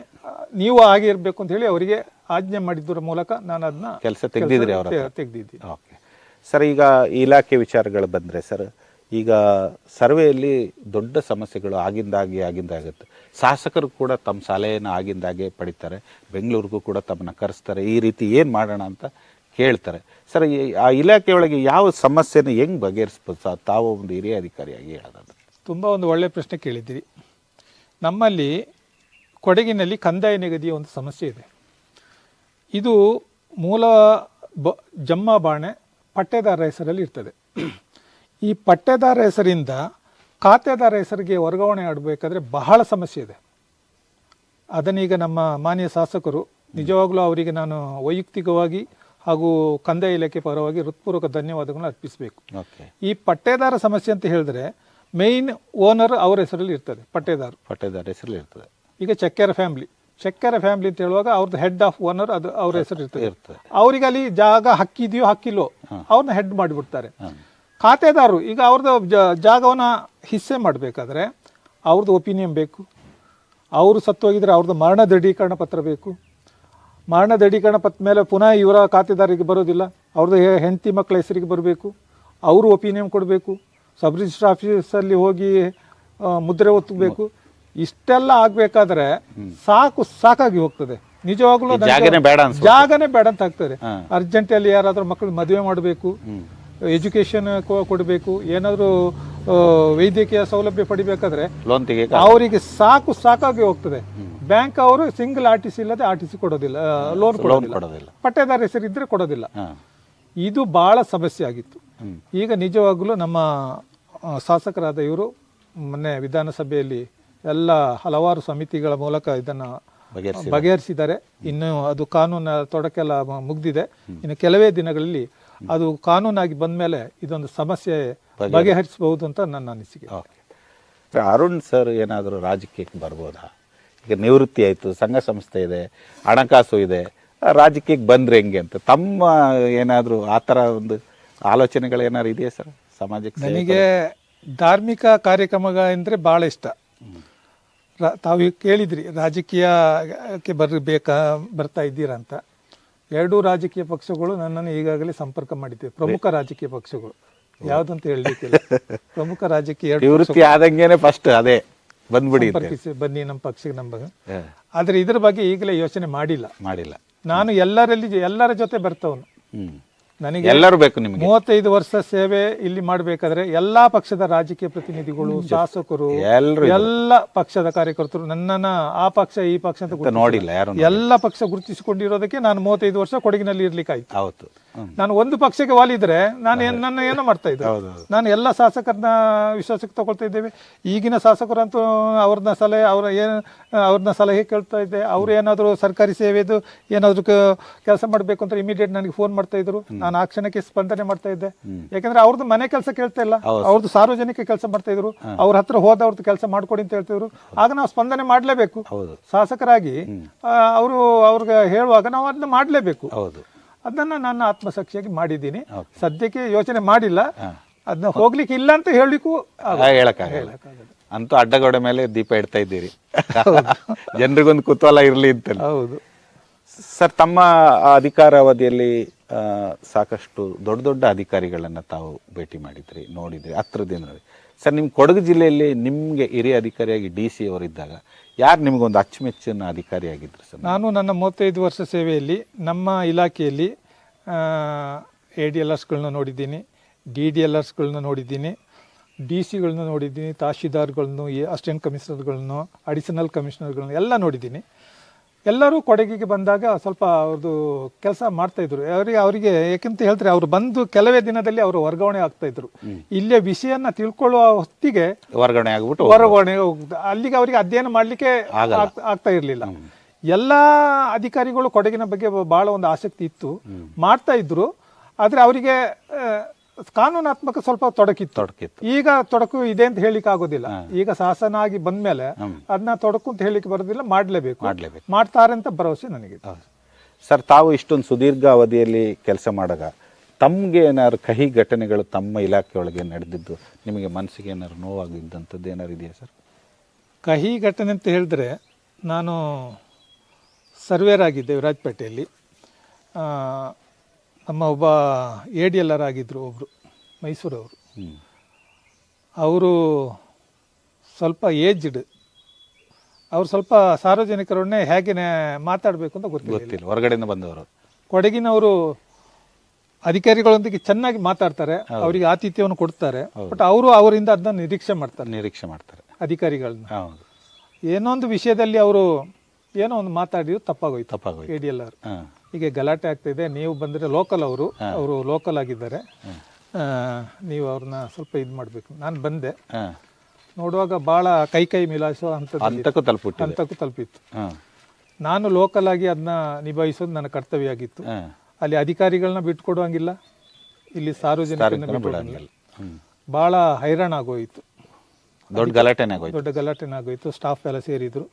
ನೀವು ಹಾಗೆ ಇರಬೇಕು ಅಂತ ಹೇಳಿ ಅವರಿಗೆ ಆಜ್ಞೆ ಮಾಡಿದ್ದರ ಮೂಲಕ ನಾನು ಅದನ್ನ ಕೆಲಸ ತೆಗೆದಿದ್ದೀನಿ. ಸರ್, ಈಗ ಇಲಾಖೆ ವಿಚಾರಗಳು ಬಂದರೆ ಸರ್, ಈಗ ಸರ್ವೆಯಲ್ಲಿ ದೊಡ್ಡ ಸಮಸ್ಯೆಗಳು ಆಗಿಂದಾಗುತ್ತೆ. ಶಾಸಕರು ಕೂಡ ತಮ್ಮ ಸಲಹೆಯನ್ನು ಆಗಿಂದಾಗೆ ಪಡಿತಾರೆ. ಬೆಂಗಳೂರಿಗೂ ಕೂಡ ತಮ್ಮನ್ನ ಕರೆಸ್ತಾರೆ. ಈ ರೀತಿ ಏನು ಮಾಡೋಣ ಅಂತ ಕೇಳ್ತಾರೆ. ಸರ್, ಆ ಇಲಾಖೆಯೊಳಗೆ ಯಾವ ಸಮಸ್ಯೆನ ಹೆಂಗೆ ಬಗೆಹರಿಸ್ಬೋದು ಸರ್? ತಾವು ಒಂದು ಹಿರಿಯ ಅಧಿಕಾರಿಯಾಗಿ ಯಾವ್ದಾದ್ರು ತುಂಬ ಒಂದು ಒಳ್ಳೆಯ ಪ್ರಶ್ನೆ ಕೇಳಿದ್ದೀರಿ. ನಮ್ಮಲ್ಲಿ ಕೊಡಗಿನಲ್ಲಿ ಕಂದಾಯ ನಿಗದಿಯ ಒಂದು ಸಮಸ್ಯೆ ಇದೆ. ಇದು ಮೂಲ ಜಮ್ಮ ಬಾಣೆ ಪಟ್ಟೇದಾರ ಹೆಸರಲ್ಲಿ ಇರ್ತದೆ. ಈ ಪಟ್ಟೇದಾರ ಹೆಸರಿಂದ ಖಾತೆದಾರ ಹೆಸರಿಗೆ ವರ್ಗಾವಣೆ ಮಾಡಬೇಕಾದ್ರೆ ಬಹಳ ಸಮಸ್ಯೆ ಇದೆ. ಅದನ್ನೀಗ ನಮ್ಮ ಮಾನ್ಯ ಶಾಸಕರು, ನಿಜವಾಗ್ಲೂ ಅವರಿಗೆ ನಾನು ವೈಯಕ್ತಿಕವಾಗಿ ಹಾಗೂ ಕಂದಾಯ ಇಲಾಖೆ ಪರವಾಗಿ ಹೃತ್ಪೂರ್ವಕ ಧನ್ಯವಾದಗಳನ್ನು ಅರ್ಪಿಸಬೇಕು. ಈ ಪಟ್ಟೇದಾರ ಸಮಸ್ಯೆ ಅಂತ ಹೇಳಿದ್ರೆ ಮೇನ್ ಓನರ್ ಅವರ ಹೆಸರಲ್ಲಿ ಇರ್ತದೆ, ಪಟ್ಟೇದಾರ ಹೆಸರಲ್ಲಿ ಇರ್ತದೆ. ಈಗ ಚಕ್ಕೆರ ಫ್ಯಾಮಿಲಿ ಅಂತ ಹೇಳುವಾಗ ಅವ್ರದ್ದು ಹೆಡ್ ಆಫ್ ಓನರ್ ಅದು ಅವ್ರ ಹೆಸರು ಇರ್ತದೆ. ಅವ್ರಿಗೆ ಅಲ್ಲಿ ಜಾಗ ಹಕ್ಕಿದೆಯೋ ಹಕ್ಕಿಲ್ಲೋ ಅವ್ರನ್ನ ಹೆಡ್ ಮಾಡಿಬಿಡ್ತಾರೆ. ಖಾತೆದಾರರು ಈಗ ಅವ್ರದ್ದು ಜಾಗವನ್ನ ಹಿಸ್ಸೆ ಮಾಡಬೇಕಾದ್ರೆ ಅವ್ರದ್ದು ಒಪಿನಿಯನ್ ಬೇಕು. ಅವರು ಸತ್ತೋಗಿದ್ರೆ ಅವ್ರದ್ದು ಮರಣ ದೃಢೀಕರಣ ಪತ್ರ ಬೇಕು. ಮರಣ ದೃಢೀಕರಣ ಪತ್ರ ಮೇಲೆ ಪುನಃ ಇವರ ಖಾತೆದಾರರಿಗೆ ಬರೋದಿಲ್ಲ, ಅವ್ರದ್ದು ಹೆಂಡತಿ ಮಕ್ಕಳ ಹೆಸರಿಗೆ ಬರಬೇಕು. ಅವರು ಒಪಿನಿಯನ್ ಕೊಡಬೇಕು. ಸಬ್ ರಿಜಿಸ್ಟರ್ ಆಫೀಸಲ್ಲಿ ಹೋಗಿ ಮುದ್ರೆ ಒತ್ತಬೇಕು. ಇಷ್ಟೆಲ್ಲ ಆಗ್ಬೇಕಾದ್ರೆ ಸಾಕಾಗಿ ಹೋಗ್ತದೆ. ನಿಜವಾಗ್ಲೂ ಜಾಗನೇ ಬೇಡ ಅಂತ ಆಗ್ತದೆ. ಅರ್ಜೆಂಟಲ್ಲಿ ಯಾರಾದ್ರೂ ಮಕ್ಕಳು ಮದುವೆ ಮಾಡಬೇಕು, ಎಜುಕೇಶನ್ ಕೊಡಬೇಕು, ಏನಾದರೂ ವೈದ್ಯಕೀಯ ಸೌಲಭ್ಯ ಪಡಿಬೇಕಾದ್ರೆ ಅವರಿಗೆ ಸಾಕಾಗಿ ಹೋಗ್ತದೆ. ಬ್ಯಾಂಕ್ ಅವರು ಸಿಂಗಲ್ RTC ಇಲ್ಲದೆ RTC ಕೊಡೋದಿಲ್ಲ, ಲೋನ್ ಕೊಡೋದಿಲ್ಲ. ಪಟ್ಟೇದಾರ ಹೆಸರಿದ್ರೆ ಕೊಡೋದಿಲ್ಲ. ಇದು ಬಹಳ ಸಮಸ್ಯೆ ಆಗಿತ್ತು. ಈಗ ನಿಜವಾಗ್ಲೂ ನಮ್ಮ ಶಾಸಕರಾದ ಇವರು ಮೊನ್ನೆ ವಿಧಾನಸಭೆಯಲ್ಲಿ ಎಲ್ಲ ಹಲವಾರು ಸಮಿತಿಗಳ ಮೂಲಕ ಇದನ್ನ ಬಗೆಹರಿಸಿದ್ದಾರೆ. ಇನ್ನು ಅದು ಕಾನೂನು ತೊಡಕೆಲ್ಲ ಮುಗ್ದಿದೆ. ಇನ್ನು ಕೆಲವೇ ದಿನಗಳಲ್ಲಿ ಅದು ಕಾನೂನಾಗಿ ಬಂದ ಮೇಲೆ ಇದೊಂದು ಸಮಸ್ಯೆ ಬಗೆಹರಿಸಬಹುದು ಅಂತ ನನ್ನ ಅನಿಸಿಕೆ. ಅರುಣ್ ಸರ್ ಏನಾದರೂ ರಾಜಕೀಯಕ್ಕೆ ಬರ್ಬೋದಾ? ಈಗ ನಿವೃತ್ತಿ ಆಯಿತು, ಸಂಘ ಸಂಸ್ಥೆ ಇದೆ, ಹಣಕಾಸು ಇದೆ, ರಾಜಕೀಯಕ್ಕೆ ಬಂದ್ರೆ ಹೆಂಗೆ ಅಂತ ತಮ್ಮ ಏನಾದರೂ ಆ ಥರ ಒಂದು ಆಲೋಚನೆಗಳು ಏನಾದ್ರು ಇದೆಯಾ ಸರ್ ಸಮಾಜಕ್ಕೆ? ನನಗೆ ಧಾರ್ಮಿಕ ಕಾರ್ಯಕ್ರಮಗಳ ಅಂದರೆ ಭಾಳ ಇಷ್ಟ. ತಾವು ಕೇಳಿದ್ರಿ ರಾಜಕೀಯಕ್ಕೆ ಬರ್ತಾ ಇದ್ದೀರಾ ಅಂತ. 2 ರಾಜಕೀಯ ಪಕ್ಷಗಳು ನನ್ನನ್ನು ಈಗಾಗಲೇ ಸಂಪರ್ಕ ಮಾಡಿದ್ದೇವೆ. ಪ್ರಮುಖ ರಾಜಕೀಯ ಪಕ್ಷಗಳು ಯಾವ್ದಂತ ಹೇಳಲಿಕ್ಕಿಲ್ಲ. ಪ್ರಮುಖ ರಾಜಕೀಯ ನಿವೃತ್ತಿ ಆದಂಗೆನೆ ಫಸ್ಟ್ ಅದೇ ಬಂದ್ಬಿಡಿ, ಬನ್ನಿ ನಮ್ಮ ಪಕ್ಷಕ್ಕೆ ಆದ್ರೆ ಇದ್ರ ಬಗ್ಗೆ ಈಗಲೇ ಯೋಚನೆ ಮಾಡಿಲ್ಲ. ನಾನು ಎಲ್ಲರ ಜೊತೆ ಬರ್ತವನು. ನನಗೆ ಎಲ್ಲರೂ ಬೇಕು ನಿಮಗೆ. 35 ವರ್ಷ ಸೇವೆ ಇಲ್ಲಿ ಮಾಡಬೇಕಾದ್ರೆ ಎಲ್ಲಾ ಪಕ್ಷದ ರಾಜಕೀಯ ಪ್ರತಿನಿಧಿಗಳು, ಶಾಸಕರು, ಎಲ್ಲ ಪಕ್ಷದ ಕಾರ್ಯಕರ್ತರು ನನ್ನನ್ನ ಆ ಪಕ್ಷ ಈ ಪಕ್ಷ ಅಂತ ನೋಡಿಲ್ಲ ಯಾರು. ಎಲ್ಲ ಪಕ್ಷ ಗುರುತಿಸಿಕೊಂಡಿರೋದಕ್ಕೆ ನಾನು 35 ವರ್ಷ ಕೊಡಗಿನಲ್ಲಿ ಇರ್ಲಿಕ್ಕಾಯ್ತು. ಹೌದು. ನಾನು ಒಂದು ಪಕ್ಷಕ್ಕೆ ವಾಲಿದ್ರೆ ನನ್ನ ಏನೋ ಮಾಡ್ತಾ ಇದ್ದೆ. ನಾನು ಎಲ್ಲ ಶಾಸಕರನ್ನ ವಿಶ್ವಾಸಕ್ಕೆ ತಗೊಳ್ತಾ ಇದ್ದೇವೆ. ಈಗಿನ ಶಾಸಕರಂತೂ ಅವ್ರನ್ನ ಸಲಹೆ ಕೇಳ್ತಾ ಇದ್ದೆ. ಅವ್ರು ಏನಾದ್ರು ಸರ್ಕಾರಿ ಸೇವೆದು ಏನಾದ್ರು ಕೆಲಸ ಮಾಡ್ಬೇಕು ಅಂತ ಇಮಿಡಿಯೇಟ್ ನನಗೆ ಫೋನ್ ಮಾಡ್ತಾ ಇದ್ರು. ನಾನು ಆ ಕ್ಷಣಕ್ಕೆ ಸ್ಪಂದನೆ ಮಾಡ್ತಾ ಇದ್ದೆ. ಯಾಕಂದ್ರೆ ಅವ್ರದ್ದು ಮನೆ ಕೆಲಸ ಕೇಳ್ತಾ ಇಲ್ಲ, ಅವ್ರದ್ದು ಸಾರ್ವಜನಿಕ ಕೆಲಸ ಮಾಡ್ತಾ ಇದ್ರು. ಅವ್ರ ಹತ್ರ ಹೋದ ಅವ್ರದ್ದು ಕೆಲಸ ಮಾಡ್ಕೊಡಿ ಅಂತ ಹೇಳ್ತಿದ್ರು. ಆಗ ನಾವು ಸ್ಪಂದನೆ ಮಾಡ್ಲೇಬೇಕು. ಶಾಸಕರಾಗಿ ಅವ್ರಿಗೆ ಹೇಳುವಾಗ ನಾವು ಅದನ್ನ ಮಾಡ್ಲೇಬೇಕು. ಅದನ್ನ ನನ್ನ ಆತ್ಮಸಾಕ್ಷಿಯಾಗಿ ಮಾಡಿದ್ದೀನಿ. ಸದ್ಯಕ್ಕೆ ಯೋಚನೆ ಮಾಡಿಲ್ಲ, ಅದನ್ನ ಹೋಗ್ಲಿಕ್ಕೆ ಇಲ್ಲ ಅಂತ ಹೇಳಲಿಕ್ಕೂ ಹೇಳಕ್ಕಾಗಲ್ಲ. ಅಂತೂ ಅಡ್ಡಗೋಡೆ ಮೇಲೆ ದೀಪ ಇಡ್ತಾ ಇದ್ದೀರಿ, ಜನರಿಗೊಂದು ಕುತೂಹಲ ಇರಲಿ ಅಂತ. ಹೌದು ಸರ್, ತಮ್ಮ ಅಧಿಕಾರಾವಧಿಯಲ್ಲಿ ಸಾಕಷ್ಟು ದೊಡ್ಡ ದೊಡ್ಡ ಅಧಿಕಾರಿಗಳನ್ನ ತಾವು ಭೇಟಿ ಮಾಡಿದ್ರಿ, ನೋಡಿದ್ರಿ, ಹತ್ರದಿಂದ ನೋಡಿ. ಸರ್, ನಿಮ್ಮ ಕೊಡಗು ಜಿಲ್ಲೆಯಲ್ಲಿ ನಿಮ್ಗೆ ಹಿರಿಯ ಅಧಿಕಾರಿಯಾಗಿ DC ಅವರಿದ್ದಾಗ ಯಾರು ನಿಮ್ಗೊಂದು ಅಚ್ಚುಮೆಚ್ಚಿನ ಅಧಿಕಾರಿಯಾಗಿದ್ರು ಸರ್? ನಾನು ನನ್ನ 35 ವರ್ಷ ಸೇವೆಯಲ್ಲಿ ನಮ್ಮ ಇಲಾಖೆಯಲ್ಲಿ ADLRಸ್ಗಳನ್ನ ನೋಡಿದ್ದೀನಿ, DDLRಸ್ಗಳನ್ನ ನೋಡಿದ್ದೀನಿ, DC ಗಳನ್ನ ನೋಡಿದ್ದೀನಿ, ತಹಶೀಲ್ದಾರ್ಗಳನ್ನು, ಅಸಿಸ್ಟೆಂಟ್ ಕಮಿಷನರ್ಗಳನ್ನು, ಅಡಿಷನಲ್ ಕಮಿಷನರ್ಗಳನ್ನು ಎಲ್ಲ ನೋಡಿದ್ದೀನಿ. ಎಲ್ಲರೂ ಕೊಡಗಿಗೆ ಬಂದಾಗ ಸ್ವಲ್ಪ ಅವ್ರದ್ದು ಕೆಲಸ ಮಾಡ್ತಾ ಇದ್ರು. ಅವರಿಗೆ ಯಾಕಂತ ಹೇಳ್ತಾರೆ, ಅವ್ರು ಬಂದು ಕೆಲವೇ ದಿನದಲ್ಲಿ ಅವರು ವರ್ಗಾವಣೆ ಆಗ್ತಾ ಇದ್ರು. ಇಲ್ಲೇ ವಿಷಯನ ತಿಳ್ಕೊಳ್ಳುವ ಹೊತ್ತಿಗೆ ವರ್ಗಾವಣೆ ಅಲ್ಲಿಗೆ ಅವರಿಗೆ ಅಧ್ಯಯನ ಮಾಡ್ಲಿಕ್ಕೆ ಆಗ್ತಾ ಇರ್ಲಿಲ್ಲ. ಎಲ್ಲಾ ಅಧಿಕಾರಿಗಳು ಕೊಡಗಿನ ಬಗ್ಗೆ ಬಹಳ ಒಂದು ಆಸಕ್ತಿ ಇತ್ತು, ಮಾಡ್ತಾ ಇದ್ರು. ಆದ್ರೆ ಅವರಿಗೆ ಕಾನೂನಾತ್ಮಕ ಸ್ವಲ್ಪ ತೊಡಕಿತ್ತು. ಈಗ ತೊಡಕು ಇದೆ ಅಂತ ಹೇಳಿಕ್ ಆಗೋದಿಲ್ಲ. ಈಗ ಶಾಸನ ಆಗಿ ಬಂದ್ಮೇಲೆ ಅದನ್ನ ತೊಡಕು ಅಂತ ಹೇಳಿಕ್ಕೆ ಬರೋದಿಲ್ಲ, ಮಾಡ್ಲೇಬೇಕು, ಮಾಡ್ತಾರೆ ಅಂತ ಭರವಸೆ ನನಗೆ. ಸರ್, ತಾವು ಇಷ್ಟೊಂದು ಸುದೀರ್ಘ ಅವಧಿಯಲ್ಲಿ ಕೆಲಸ ಮಾಡಾಗ ತಮ್ಗೆ ಏನಾದ್ರು ಕಹಿ ಘಟನೆಗಳು ತಮ್ಮ ಇಲಾಖೆ ಒಳಗೆ ನಡೆದಿದ್ದು, ನಿಮಗೆ ಮನಸ್ಸಿಗೆ ಏನಾದ್ರು ನೋವಾಗಿದ್ದಂಥದ್ದು ಏನಾರು ಇದೆಯಾ ಸರ್? ಕಹಿ ಘಟನೆ ಅಂತ ಹೇಳಿದ್ರೆ, ನಾನು ಸರ್ವೇರ್ ಆಗಿದ್ದೆ ವಿರಾಜಪೇಟೆಯಲ್ಲಿ. ನಮ್ಮ ಒಬ್ಬ ADLR ಆಗಿದ್ದರು, ಒಬ್ಬರು ಮೈಸೂರವರು. ಅವರು ಸ್ವಲ್ಪ ಏಜ್ಡ್. ಅವ್ರು ಸ್ವಲ್ಪ ಸಾರ್ವಜನಿಕರನ್ನೇ ಹೇಗೆ ಮಾತಾಡಬೇಕು ಅಂತ ಗೊತ್ತಿಲ್ಲ. ಹೊರಗಡೆಯಿಂದ ಬಂದವರು, ಕೊಡಗಿನವರು ಅಧಿಕಾರಿಗಳೊಂದಿಗೆ ಚೆನ್ನಾಗಿ ಮಾತಾಡ್ತಾರೆ, ಅವರಿಗೆ ಆತಿಥ್ಯವನ್ನು ಕೊಡ್ತಾರೆ. ಬಟ್ ಅವರಿಂದ ಅದನ್ನ ನಿರೀಕ್ಷೆ ಮಾಡ್ತಾರೆ ಅಧಿಕಾರಿಗಳನ್ನ. ಏನೋ ಒಂದು ವಿಷಯದಲ್ಲಿ ಅವರು ಏನೋ ಒಂದು ಮಾತಾಡಿದ್ರು ತಪ್ಪಾಗೋಯ್ತು. ADLR ಹೀಗೆ ಗಲಾಟೆ ಆಗ್ತಾ ಇದೆ, ನೀವು ಬಂದರೆ ಅವರು ಲೋಕಲ್ ಆಗಿದ್ದಾರೆ, ನೀವು ಅವ್ರನ್ನ ಸ್ವಲ್ಪ ಇದು ಮಾಡಬೇಕು. ನಾನು ಬಂದೆ, ನೋಡುವಾಗ ಭಾಳ ಕೈ ಮಿಲಾಯಿಸೋ ಹಂತಕ್ಕೂ ತಲುಪಿತ್ತು. ನಾನು ಲೋಕಲ್ ಆಗಿ ಅದನ್ನ ನಿಭಾಯಿಸೋದು ನನ್ನ ಕರ್ತವ್ಯ ಆಗಿತ್ತು. ಅಲ್ಲಿ ಅಧಿಕಾರಿಗಳನ್ನ ಬಿಟ್ಕೊಡುವಂಗಿಲ್ಲ, ಇಲ್ಲಿ ಸಾರ್ವಜನಿಕರನ್ನ ಬಿಟ್ಕೊಡಂಗಿಲ್ಲ. ಭಾಳ ಹೈರಾಣ ಆಗೋಯ್ತು, ದೊಡ್ಡ ಗಲಾಟೆನೇ ಆಗೋಯ್ತು. ಸ್ಟಾಫ್ ಎಲ್ಲ ಸೇರಿದ್ರು.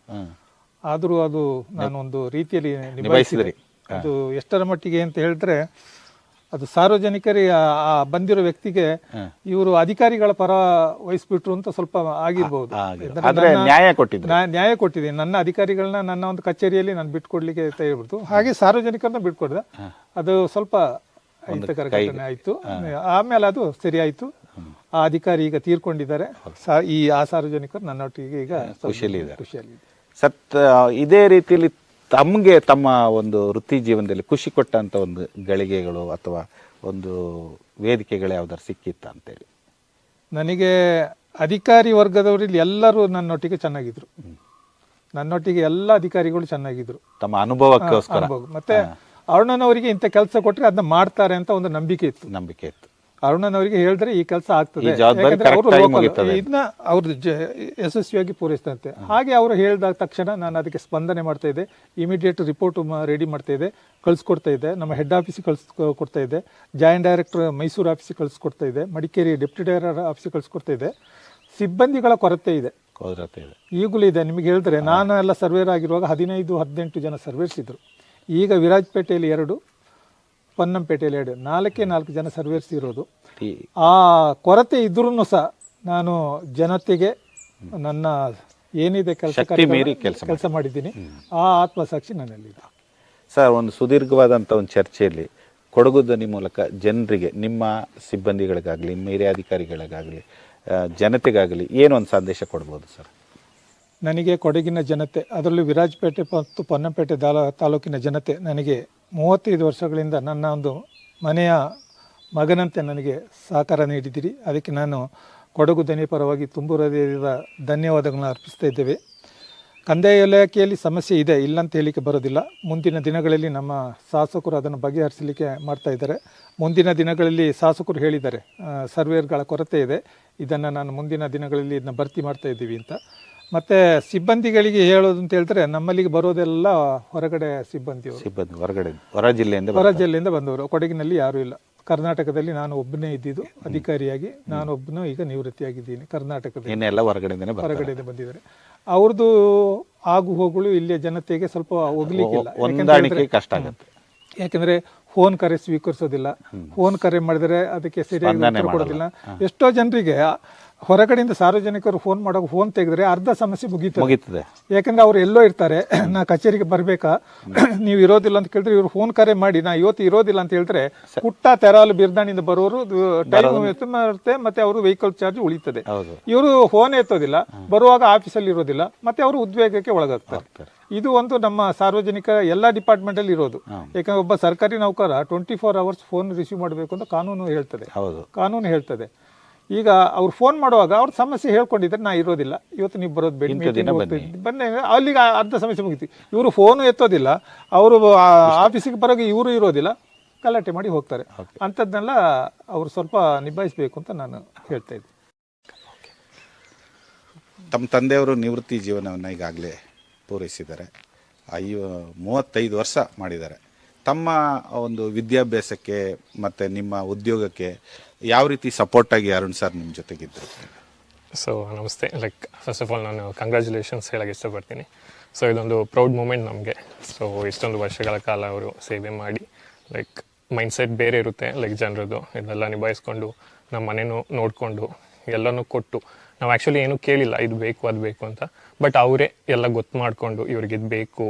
ಆದರೂ ಅದು ನಾನೊಂದು ರೀತಿಯಲ್ಲಿ ನಿಭಾಯಿಸಿದೆ. ಅದು ಎಷ್ಟರ ಮಟ್ಟಿಗೆ ಅಂತ ಹೇಳಿದ್ರೆ, ಅದು ಸಾರ್ವಜನಿಕರಿಗೆ ಬಂದಿರೋ ವ್ಯಕ್ತಿಗೆ ಇವರು ಅಧಿಕಾರಿಗಳ ಪರ ವಹಿಸ್ಬಿಟ್ರು ಅಂತ ಸ್ವಲ್ಪ ಆಗಿರ್ಬೋದು. ನ್ಯಾಯ ಕೊಟ್ಟಿದೆ. ನನ್ನ ಅಧಿಕಾರಿಗಳನ್ನ ನನ್ನ ಒಂದು ಕಚೇರಿಯಲ್ಲಿ ನಾನು ಬಿಟ್ಕೊಡ್ಲಿಕ್ಕೆ ಹೇಳ್ಬಿಡ್ತು. ಹಾಗೆ ಸಾರ್ವಜನಿಕರನ್ನ ಬಿಟ್ಕೊಡ್ದೆ. ಅದು ಸ್ವಲ್ಪ ಅಹಿತಕರ ಘಟನೆ ಆಯ್ತು. ಆಮೇಲೆ ಅದು ಸರಿ ಆಯ್ತು. ಆ ಅಧಿಕಾರಿ ಈಗ ತೀರ್ಕೊಂಡಿದ್ದಾರೆ. ಆ ಸಾರ್ವಜನಿಕರು ನನ್ನೊಟ್ಟಿಗೆ ಈಗ ಖುಷಿಯಲ್ಲಿ. ಇದೇ ರೀತಿಯಲ್ಲಿ ತಮಗೆ ತಮ್ಮ ಒಂದು ವೃತ್ತಿ ಜೀವನದಲ್ಲಿ ಖುಷಿ ಕೊಟ್ಟಂತ ಒಂದು ಗಳಿಗೆಗಳು ಅಥವಾ ಒಂದು ವೇದಿಕೆಗಳು ಯಾವ್ದಾರು ಸಿಕ್ಕಿತ್ತ ಅಂತೇಳಿ? ನನಗೆ ಅಧಿಕಾರಿ ವರ್ಗದವರಲ್ಲಿ ಎಲ್ಲರೂ ನನ್ನೊಟ್ಟಿಗೆ ಚೆನ್ನಾಗಿದ್ರು. ನನ್ನೊಟ್ಟಿಗೆ ಎಲ್ಲ ಅಧಿಕಾರಿಗಳು ಚೆನ್ನಾಗಿದ್ರು. ತಮ್ಮ ಅನುಭವಕ್ಕೋಸ್ಕರ ಮತ್ತೆ ಅರುಣನವರಿಗೆ ಇಂಥ ಕೆಲಸ ಕೊಟ್ಟರೆ ಅದನ್ನ ಮಾಡ್ತಾರೆ ಅಂತ ಒಂದು ನಂಬಿಕೆ ಇತ್ತು. ಅರುಣನವರಿಗೆ ಹೇಳಿದ್ರೆ ಈ ಕೆಲಸ ಆಗ್ತದೆ, ಇದನ್ನ ಅವ್ರು ಯಶಸ್ವಿಯಾಗಿ ಪೂರೈಸ್ತಂತೆ. ಹಾಗೆ ಅವರು ಹೇಳಿದ ತಕ್ಷಣ ನಾನು ಅದಕ್ಕೆ ಸ್ಪಂದನೆ ಮಾಡ್ತಾ ಇದ್ದೆ. ಇಮಿಡಿಯೇಟ್ ರಿಪೋರ್ಟ್ ರೆಡಿ ಮಾಡ್ತಾ ಇದ್ದೆ, ಕಳಿಸ್ಕೊಡ್ತಾ ಇದ್ದೆ. ನಮ್ಮ ಹೆಡ್ ಆಫೀಸಿಗೆ ಕಳಿಸ್ಕೊಡ್ತಾ ಇದ್ದೆ, ಜಾಯಿಂಟ್ ಡೈರೆಕ್ಟರ್ ಮೈಸೂರು ಆಫೀಸಿಗೆ ಕಳಿಸ್ಕೊಡ್ತಾ ಇದ್ದೆ, ಮಡಿಕೇರಿ ಡೆಪ್ಯೂಟಿ ಡೈರೆಕ್ಟರ್ ಆಫೀಸಿಗೆ ಕಳಿಸ್ಕೊಡ್ತಾ ಇದ್ದೆ. ಸಿಬ್ಬಂದಿಗಳ ಕೊರತೆ ಇದೆ, ಈಗಲೂ ಇದೆ. ನಿಮಗೆ ಹೇಳಿದ್ರೆ, ನಾನು ಎಲ್ಲ ಸರ್ವೇರ್ ಆಗಿರುವಾಗ 15-18 ಜನ ಸರ್ವೇರ್ಸ್ ಇದ್ರು. ಈಗ ವಿರಾಜಪೇಟೆಯಲ್ಲಿ 2, ಪೊನ್ನಂಪೇಟೆಯಲ್ಲಿ 2, 4 ಜನ ಸರ್ವೇರ್ಸ್ ಇರೋದು. ಆ ಕೊರತೆ ಇದ್ರೂ ಸಹ ನಾನು ಜನತೆಗೆ ನನ್ನ ಏನಿದೆ ಕೆಲಸ ಮಾಡಿದ್ದೀನಿ. ಆ ಆತ್ಮಸಾಕ್ಷಿ ನನ್ನಲ್ಲಿದೆ. ಸರ್, ಒಂದು ಸುದೀರ್ಘವಾದಂಥ ಒಂದು ಚರ್ಚೆಯಲ್ಲಿ ಕೊಡಗು ಧ್ವನಿ ಮೂಲಕ ಜನರಿಗೆ, ನಿಮ್ಮ ಸಿಬ್ಬಂದಿಗಳಿಗಾಗಲಿ, ನಿಮ್ಮ ಹಿರಿಯ ಅಧಿಕಾರಿಗಳಿಗಾಗಲಿ, ಜನತೆಗಾಗಲಿ ಏನೊಂದು ಸಂದೇಶ ಕೊಡ್ಬೋದು ಸರ್? ನನಗೆ ಕೊಡಗಿನ ಜನತೆ, ಅದರಲ್ಲೂ ವಿರಾಜಪೇಟೆ ಮತ್ತು ಪೊನ್ನಂಪೇಟೆ ತಾಲೂಕಿನ ಜನತೆ ನನಗೆ 35 ವರ್ಷಗಳಿಂದ ನನ್ನ ಒಂದು ಮನೆಯ ಮಗನಂತೆ ನನಗೆ ಸಹಕಾರ ನೀಡಿದ್ದೀರಿ. ಅದಕ್ಕೆ ನಾನು ಕೊಡಗು ದನಿ ಪರವಾಗಿ ತುಂಬ ಹೃದಯದ ಧನ್ಯವಾದಗಳನ್ನ ಅರ್ಪಿಸ್ತಾ ಇದ್ದೇವೆ. ಕಂದಾಯ ಇಲಾಖೆಯಲ್ಲಿ ಸಮಸ್ಯೆ ಇದೆ, ಇಲ್ಲ ಅಂತ ಹೇಳಲಿಕ್ಕೆ ಬರೋದಿಲ್ಲ. ಮುಂದಿನ ದಿನಗಳಲ್ಲಿ ನಮ್ಮ ಶಾಸಕರು ಅದನ್ನು ಬಗೆಹರಿಸಲಿಕ್ಕೆ ಮಾಡ್ತಾ ಇದ್ದಾರೆ. ಮುಂದಿನ ದಿನಗಳಲ್ಲಿ ಶಾಸಕರು ಹೇಳಿದ್ದಾರೆ ಸರ್ವೇರ್ಗಳ ಕೊರತೆ ಇದೆ, ಇದನ್ನು ನಾನು ಮುಂದಿನ ದಿನಗಳಲ್ಲಿ ಇದನ್ನ ಭರ್ತಿ ಮಾಡ್ತಾ ಇದ್ದೀವಿ ಅಂತ. ಮತ್ತು ಸಿಬ್ಬಂದಿಗಳಿಗೆ ಹೇಳೋದು ಅಂತ ಹೇಳ್ತಾರೆ, ನಮ್ಮಲ್ಲಿಗೆ ಬರೋದೆಲ್ಲ ಹೊರಗಡೆ ಸಿಬ್ಬಂದಿ ಹೊರಗಡೆ ಹೊರ ಜಿಲ್ಲೆಯಿಂದ ಬಂದವರು. ಕೊಡಗಿನಲ್ಲಿ ಯಾರೂ ಇಲ್ಲ. ಕರ್ನಾಟಕದಲ್ಲಿ ನಾನು ಒಬ್ಬನೇ ಇದ್ದಿದ್ದು ಅಧಿಕಾರಿಯಾಗಿ, ನಾನೊಬ್ಬನು ಈಗ ನಿವೃತ್ತಿಯಾಗಿದ್ದೀನಿ. ಕರ್ನಾಟಕದಲ್ಲಿ ಹೊರಗಡೆಯಿಂದ ಬಂದಿದ್ದಾರೆ. ಅವ್ರದ್ದು ಆಗು ಹೋಗಳು ಇಲ್ಲಿಯ ಜನತೆಗೆ ಸ್ವಲ್ಪ ಹೋಗ್ಲಿಕ್ಕಿಲ್ಲ, ಕಷ್ಟ ಆಗುತ್ತೆ. ಯಾಕೆಂದ್ರೆ ಫೋನ್ ಕರೆ ಸ್ವೀಕರಿಸೋದಿಲ್ಲ, ಫೋನ್ ಕರೆ ಮಾಡಿದರೆ ಅದಕ್ಕೆ ಸರಿಯಾಗಿ ಉತ್ತರ ಕೊಡೋದಿಲ್ಲ. ಎಷ್ಟೋ ಜನರಿಗೆ ಹೊರಗಡೆಯಿಂದ ಸಾರ್ವಜನಿಕರು ಫೋನ್ ಮಾಡುವಾಗ ಫೋನ್ ತೆಗೆದ್ರೆ ಅರ್ಧ ಸಮಸ್ಯೆ ಮುಗೀತದೆ. ಯಾಕಂದ್ರೆ ಅವ್ರು ಎಲ್ಲೋ ಇರ್ತಾರೆ, ನಾ ಕಚೇರಿಗೆ ಬರ್ಬೇಕಾ, ನೀವು ಇರೋದಿಲ್ಲ ಅಂತ ಕೇಳಿದ್ರೆ ಇವ್ರು ಫೋನ್ ಕರೆ ಮಾಡಿ ನಾ ಇವತ್ತು ಇರೋದಿಲ್ಲ ಅಂತ ಹೇಳಿದ್ರೆ ಪುಟ್ಟ ತೆರಾಲು ಬಿರ್ದಾಣಿಯಿಂದ ಬರೋರು ಟೈಮ್ ಇರುತ್ತೆ, ಮತ್ತೆ ಅವರು ವೆಹಿಕಲ್ ಚಾರ್ಜ್ ಉಳಿತದೆ. ಇವರು ಫೋನ್ ಎತ್ತೋದಿಲ್ಲ, ಬರುವಾಗ ಆಫೀಸಲ್ಲಿ ಇರೋದಿಲ್ಲ, ಮತ್ತೆ ಅವರು ಉದ್ವೇಗಕ್ಕೆ ಒಳಗಾಗ್ತಾರೆ. ಇದು ಒಂದು ನಮ್ಮ ಸಾರ್ವಜನಿಕ ಎಲ್ಲ ಡಿಪಾರ್ಟ್ಮೆಂಟ್ ಅಲ್ಲಿ ಇರೋದು. ಯಾಕಂದ್ರೆ ಒಬ್ಬ ಸರ್ಕಾರಿ ನೌಕರ 24 hours ಫೋನ್ ರಿಸೀವ್ ಮಾಡಬೇಕು ಅಂತ ಕಾನೂನು ಹೇಳ್ತದೆ. ಈಗ ಅವ್ರು ಫೋನ್ ಮಾಡುವಾಗ ಅವ್ರ ಸಮಸ್ಯೆ ಹೇಳ್ಕೊಂಡಿದ್ರೆ ನಾ ಇರೋದಿಲ್ಲ, ಇವತ್ತು ನೀವು ಬರೋದು ಬನ್ನಿ, ಅಲ್ಲಿಗೆ ಅರ್ಧ ಸಮಸ್ಯೆ ಮುಗಿತು. ಇವರು ಫೋನು ಎತ್ತೋದಿಲ್ಲ, ಅವರು ಆಫೀಸಿಗೆ ಬರೋಗ ಇವರು ಇರೋದಿಲ್ಲ, ಗಲಾಟೆ ಮಾಡಿ ಹೋಗ್ತಾರೆ. ಅಂಥದ್ದನ್ನೆಲ್ಲ ಅವರು ಸ್ವಲ್ಪ ನಿಭಾಯಿಸಬೇಕು ಅಂತ ನಾನು ಹೇಳ್ತಾ ಇದ್ದೆ. ತಮ್ಮ ತಂದೆಯವರು ನಿವೃತ್ತಿ ಜೀವನವನ್ನು ಈಗಾಗಲೇ ಪೂರೈಸಿದ್ದಾರೆ, 35 ವರ್ಷ ಮಾಡಿದ್ದಾರೆ. ತಮ್ಮ ಒಂದು ವಿದ್ಯಾಭ್ಯಾಸಕ್ಕೆ ಮತ್ತು ನಿಮ್ಮ ಉದ್ಯೋಗಕ್ಕೆ ಯಾವ ರೀತಿ ಸಪೋರ್ಟಾಗಿ ಅರುಣ್ ಸರ್ ನಿಮ್ಮ ಜೊತೆಗಿದ್ದರು? ಸೊ ನಮಸ್ತೆ. ಫಸ್ಟ್ ಆಫ್ ಆಲ್ ನಾನು ಕಂಗ್ರ್ಯಾಚುಲೇಷನ್ಸ್ ಹೇಳಕ್ಕೆ ಇಷ್ಟಪಡ್ತೀನಿ. ಸೊ ಇದೊಂದು ಪ್ರೌಡ್ ಮೂಮೆಂಟ್ ನಮಗೆ. ಸೊ ಇಷ್ಟೊಂದು ವರ್ಷಗಳ ಕಾಲ ಅವರು ಸೇವೆ ಮಾಡಿ ಮೈಂಡ್ಸೆಟ್ ಬೇರೆ ಇರುತ್ತೆ, ಜನರದ್ದು ಇದೆಲ್ಲ ನಿಭಾಯಿಸ್ಕೊಂಡು ನಮ್ಮ ಮನೇನೂ ನೋಡಿಕೊಂಡು ಎಲ್ಲನೂ ಕೊಟ್ಟು, ನಾವು ಆ್ಯಕ್ಚುಲಿ ಏನೂ ಕೇಳಿಲ್ಲ ಇದು ಬೇಕು ಅದು ಬೇಕು ಅಂತ, ಬಟ್ ಅವರೇ ಎಲ್ಲ ಗೊತ್ತು ಮಾಡಿಕೊಂಡು ಇವ್ರಿಗೆ ಇದು ಬೇಕು,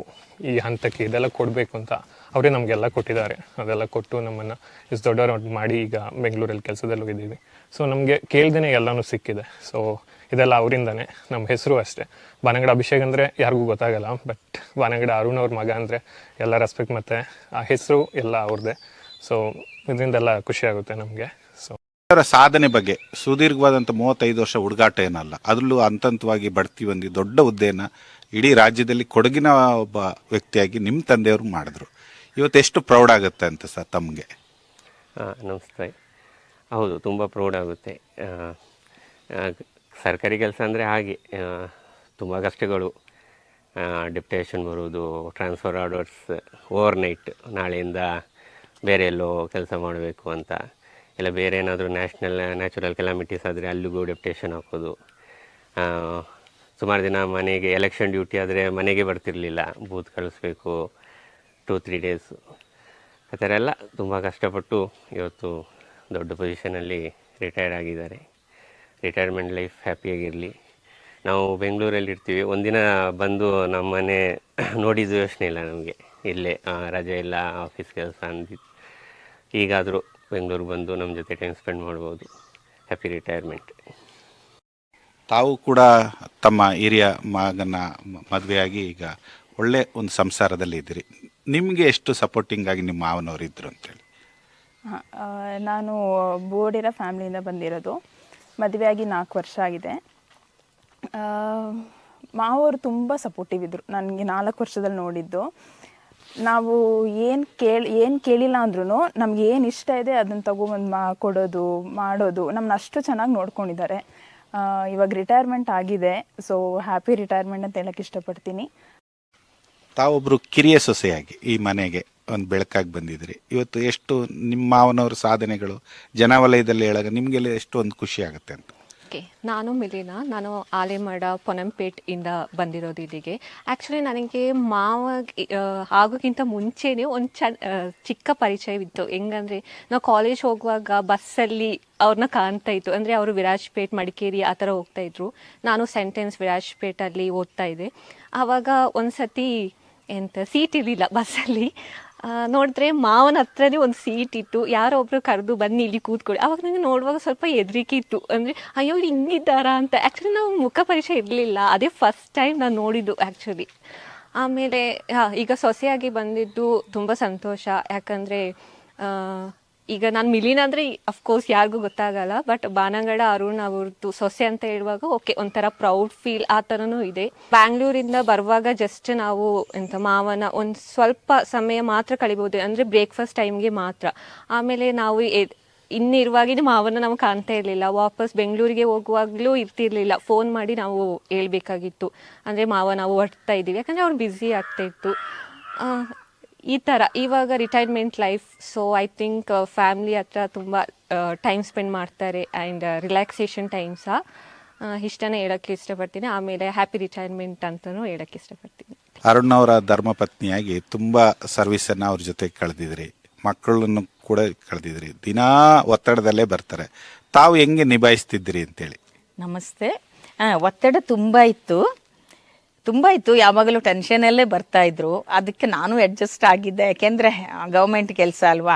ಈ ಹಂತಕ್ಕೆ ಇದೆಲ್ಲ ಕೊಡಬೇಕು ಅಂತ ಅವರೇ ನಮಗೆಲ್ಲ ಕೊಟ್ಟಿದ್ದಾರೆ. ಅದೆಲ್ಲ ಕೊಟ್ಟು ನಮ್ಮನ್ನು ಇಷ್ಟು ದೊಡ್ಡವ್ರು ಮಾಡಿ ಈಗ ಬೆಂಗಳೂರಲ್ಲಿ ಕೆಲಸದಲ್ಲೂ ಇದ್ದೀವಿ. ಸೊ ನಮಗೆ ಕೇಳ್ದೇ ಎಲ್ಲನೂ ಸಿಕ್ಕಿದೆ. ಸೊ ಇದೆಲ್ಲ ಅವರಿಂದನೇ. ನಮ್ಮ ಹೆಸರು ಅಷ್ಟೇ ಬಾನಂಗಡ ಅಭಿಷೇಕ್ ಅಂದರೆ ಯಾರಿಗೂ ಗೊತ್ತಾಗಲ್ಲ, ಬಟ್ ಬಾನಂಗಡ ಅರುಣ್ ಅವ್ರ ಮಗ ಅಂದರೆ ಎಲ್ಲ ರೆಸ್ಪೆಕ್ಟ್ ಮತ್ತು ಆ ಹೆಸರು ಎಲ್ಲ ಅವ್ರದ್ದೇ. ಸೊ ಇದರಿಂದೆಲ್ಲ ಖುಷಿಯಾಗುತ್ತೆ ನಮಗೆ. ಸೊ ಸಾಧನೆ ಬಗ್ಗೆ ಸುದೀರ್ಘವಾದಂಥ 35 ವರ್ಷ ಹುಡುಗಾಟ ಏನಲ್ಲ, ಅದರಲ್ಲೂ ಹಂತವಾಗಿ ಬಡ್ತಿ ಬಂದು ದೊಡ್ಡ ಹುದ್ದೆಯನ್ನು ಇಡೀ ರಾಜ್ಯದಲ್ಲಿ ಕೊಡಗಿನ ಒಬ್ಬ ವ್ಯಕ್ತಿಯಾಗಿ ನಿಮ್ಮ ತಂದೆಯವರು ಮಾಡಿದ್ರು. ಇವತ್ತು ಎಷ್ಟು ಪ್ರೌಡ್ ಆಗುತ್ತೆ ಅಂತ ಸರ್ ತಮಗೆ? ನಮಸ್ತೆ. ಹೌದು, ತುಂಬ ಪ್ರೌಡ್ ಆಗುತ್ತೆ. ಸರ್ಕಾರಿ ಕೆಲಸ ಅಂದರೆ ಹಾಗೆ ತುಂಬ ಕಷ್ಟಗಳು. ಡೆಪ್ಯುಟೇಷನ್ ಬರುವುದು, ಟ್ರಾನ್ಸ್ಫರ್ ಆರ್ಡರ್ಸ್, ಓವರ್ನೈಟ್, ನಾಳೆಯಿಂದ ಬೇರೆ ಎಲ್ಲೋ ಕೆಲಸ ಮಾಡಬೇಕು ಅಂತ, ಇಲ್ಲ ಬೇರೆ ಏನಾದರೂ ನ್ಯಾಚುರಲ್ ಕೆಲಾಮಿಟೀಸ್ ಆದರೆ ಅಲ್ಲಿಗೂ ಡೆಪ್ಯುಟೇಷನ್ ಹಾಕೋದು. ಸುಮಾರು ದಿನ ಮನೆಗೆ ಎಲೆಕ್ಷನ್ ಡ್ಯೂಟಿ ಆದರೆ ಮನೆಗೆ ಬರ್ತಿರಲಿಲ್ಲ, ಬೂತ್ ಕಳಿಸ್ಬೇಕು 2-3 days. ಆ ಥರ ಎಲ್ಲ ತುಂಬ ಕಷ್ಟಪಟ್ಟು ಇವತ್ತು ದೊಡ್ಡ ಪೊಸಿಷನಲ್ಲಿ ರಿಟೈರ್ ಆಗಿದ್ದಾರೆ. ರಿಟೈರ್ಮೆಂಟ್ ಲೈಫ್ ಹ್ಯಾಪಿಯಾಗಿರಲಿ. ನಾವು ಬೆಂಗಳೂರಲ್ಲಿ ಇರ್ತೀವಿ, ಒಂದಿನ ಬಂದು ನಮ್ಮ ಮನೆ ನೋಡಿದ್ದು ಯೋಚನೆ ಇಲ್ಲ ನಮಗೆ, ಇಲ್ಲೇ ರಜೆ ಇಲ್ಲ, ಆಫೀಸ್ ಕೆಲಸ ಅಂದಿದ್ದು. ಈಗಾದರೂ ಬೆಂಗಳೂರಿಗೆ ಬಂದು ನಮ್ಮ ಜೊತೆ ಟೈಮ್ ಸ್ಪೆಂಡ್ ಮಾಡ್ಬೋದು. Happy retirement. ತಾವು ಕೂಡ ತಮ್ಮ ಹಿರಿಯ ಮಗನ ಮದುವೆಯಾಗಿ ಈಗ ಒಳ್ಳೆ ಒಂದು ಸಂಸಾರದಲ್ಲಿ ಇದ್ದೀರಿ. ನಿಮಗೆ ಎಷ್ಟು ಸಪೋರ್ಟಿಂಗ್ ಆಗಿ ನಿಮ್ಮ ಮಾವನವರು ಇದ್ದರು ಅಂತೇಳಿ? ನಾನು ಬೋರ್ಡಿರೋ ಫ್ಯಾಮ್ಲಿಯಿಂದ ಬಂದಿರೋದು. ಮದುವೆಯಾಗಿ 4 ವರ್ಷ ಆಗಿದೆ. ಮಾವರು ತುಂಬ ಸಪೋರ್ಟಿವ್ ಇದ್ದರು. ನನಗೆ 4 ವರ್ಷದಲ್ಲಿ ನೋಡಿದ್ದು. ನಾವು ಏನು ಕೇಳಿಲ್ಲ ಅಂದ್ರೂ ನಮ್ಗೆ ಏನು ಇಷ್ಟ ಇದೆ ಅದನ್ನು ತೊಗೊಬಂದು ಕೊಡೋದು, ಮಾಡೋದು, ನಮ್ಮನ್ನ ಅಷ್ಟು ಚೆನ್ನಾಗಿ ನೋಡ್ಕೊಂಡಿದ್ದಾರೆ. ಇವಾಗ ರಿಟೈರ್ಮೆಂಟ್ ಆಗಿದೆ. ಸೊ ಹ್ಯಾಪಿ ರಿಟೈರ್ಮೆಂಟ್ ಅಂತ ಹೇಳಕ್ಕೆ ಇಷ್ಟಪಡ್ತೀನಿ. ತಾವೊಬ್ಬರು ಕಿರಿಯ ಸೊಸೆಯಾಗಿ ಈ ಮನೆಗೆ ಒಂದು ಬೆಳಕಾಗಿ ಬಂದಿದ್ರಿ. ಇವತ್ತು ಎಷ್ಟು ನಿಮ್ಮ ಮಾವನವ್ರ ಸಾಧನೆಗಳು ಜನವಲಯದಲ್ಲಿ ಹೇಳಾಗ ನಿಮಗೆಲ್ಲ ಎಷ್ಟು ಒಂದು ಖುಷಿ ಆಗುತ್ತೆ ಅಂತ? ನಾನು ಮಿಲಿನಾ, ನಾನು ಆಲೆಮಾಡ ಪೊನ್ನಂಪೇಟ್ ಇಂದ ಬಂದಿರೋದು ಇಲ್ಲಿಗೆ. ಆ್ಯಕ್ಚುಲಿ ನನಗೆ ಮಾವ ಆಗೋಕ್ಕಿಂತ ಮುಂಚೆನೇ ಒಂದು ಚಿಕ್ಕ ಪರಿಚಯವಿತ್ತು. ಹೆಂಗಂದರೆ ನಾವು ಕಾಲೇಜ್ ಹೋಗುವಾಗ ಬಸ್ಸಲ್ಲಿ ಅವ್ರನ್ನ ಕಾಣ್ತಾ ಇತ್ತು. ಅಂದರೆ ಅವರು ವಿರಾಜ್ಪೇಟ್, ಮಡಿಕೇರಿ ಆ ಥರ ಹೋಗ್ತಾಯಿದ್ರು. ನಾನು ಸೆಂಟೆನ್ಸ್ ವಿರಾಜ್ಪೇಟಲ್ಲಿ ಓದ್ತಾ ಇದ್ದೆ. ಆವಾಗ ಒಂದು ಸತಿ ಸೀಟ್ ಇರಲಿಲ್ಲ ಬಸ್ಸಲ್ಲಿ. ನೋಡಿದ್ರೆ ಮಾವನ ಹತ್ರನೇ ಒಂದು ಸೀಟ್ ಇತ್ತು. ಯಾರೋ ಒಬ್ಬರು ಕರೆದು ಬನ್ನಿ ಇಲ್ಲಿ ಕೂತ್ಕೊಳ್ಳಿ. ಆವಾಗ ನನಗೆ ನೋಡುವಾಗ ಸ್ವಲ್ಪ ಹೆದರಿಕೆ ಇತ್ತು. ಅಂದರೆ ಅಯ್ಯೋ ಹಿಂಗಿದ್ದಾರಾ ಅಂತ. ಆ್ಯಕ್ಚುಲಿ ನಾವು ಮುಖ ಪರಿಚಯ ಇರಲಿಲ್ಲ, ಅದೇ ಫಸ್ಟ್ ಟೈಮ್ ನಾನು ನೋಡಿದ್ದು ಆ್ಯಕ್ಚುಲಿ. ಆಮೇಲೆ ಈಗ ಸೊಸೆಯಾಗಿ ಬಂದಿದ್ದು ತುಂಬ ಸಂತೋಷ. ಯಾಕಂದರೆ ಈಗ ನಾನು ಮಿಲಿನ್ ಅಂದರೆ ಅಫ್ಕೋರ್ಸ್ ಯಾರಿಗೂ ಗೊತ್ತಾಗಲ್ಲ, ಬಟ್ ಬಾನಂಗಡ ಅರುಣ್ ಅವ್ರದ್ದು ಸೊಸೆ ಅಂತ ಹೇಳುವಾಗ ಓಕೆ ಒಂಥರ ಪ್ರೌಡ್ ಫೀಲ್ ಆ ಥರನೂ ಇದೆ. ಬ್ಯಾಂಗ್ಳೂರಿಂದ ಬರುವಾಗ ಜಸ್ಟ್ ನಾವು ಮಾವನ ಒಂದು ಸ್ವಲ್ಪ ಸಮಯ ಮಾತ್ರ ಕಳಿಬೋದು, ಅಂದರೆ ಬ್ರೇಕ್ಫಾಸ್ಟ್ ಟೈಮ್ಗೆ ಮಾತ್ರ. ಆಮೇಲೆ ನಾವು ಇನ್ನಿರುವಾಗಿನ ಮಾವನ ನಾವು ಕಾಣ್ತಾ ಇರಲಿಲ್ಲ. ವಾಪಸ್ ಬೆಂಗಳೂರಿಗೆ ಹೋಗುವಾಗಲೂ ಇರ್ತಿರ್ಲಿಲ್ಲ, ಫೋನ್ ಮಾಡಿ ನಾವು ಹೇಳ್ಬೇಕಾಗಿತ್ತು, ಅಂದರೆ ಮಾವ ನಾವು ಹೊರಡ್ತಾ ಇದ್ದೀವಿ, ಯಾಕಂದರೆ ಅವ್ರು ಬ್ಯುಸಿ ಆಗ್ತಾಯಿತ್ತು. ಈ ಥರ ಇವಾಗ retirement life. So I think family ಹತ್ರ ತುಂಬ ಟೈಮ್ ಸ್ಪೆಂಡ್ ಮಾಡ್ತಾರೆ ಆ್ಯಂಡ್ ರಿಲ್ಯಾಕ್ಸೇಷನ್ ಟೈಮ್ ಸಹ ಇಷ್ಟನೇ ಹೇಳೋಕ್ಕೆ ಇಷ್ಟಪಡ್ತೀನಿ. ಆಮೇಲೆ ಹ್ಯಾಪಿ ರಿಟೈರ್ಮೆಂಟ್ ಅಂತಲೂ ಹೇಳೋಕ್ಕೆ ಇಷ್ಟಪಡ್ತೀನಿ. ಅರುಣ್ ಅವರ ಧರ್ಮಪತ್ನಿಯಾಗಿ ತುಂಬ ಸರ್ವಿಸನ್ನು ಅವ್ರ ಜೊತೆ ಕಳೆದಿದ್ರಿ, ಮಕ್ಕಳನ್ನು ಕೂಡ ಕಳೆದಿದ್ರಿ, ದಿನಾ ಒತ್ತಡದಲ್ಲೇ ಬರ್ತಾರೆ. ತಾವು ಹೆಂಗೆ ನಿಭಾಯಿಸ್ತಿದ್ರಿ ಅಂತೇಳಿ? ನಮಸ್ತೆ. ಒತ್ತಡ ತುಂಬ ಇತ್ತು. ಯಾವಾಗಲೂ ಟೆನ್ಷನಲ್ಲೇ ಬರ್ತಾಯಿದ್ರು. ಅದಕ್ಕೆ ನಾನು ಅಡ್ಜಸ್ಟ್ ಆಗಿದ್ದೆ, ಯಾಕೆಂದರೆ ಗೌರ್ಮೆಂಟ್ ಕೆಲಸ ಅಲ್ವಾ,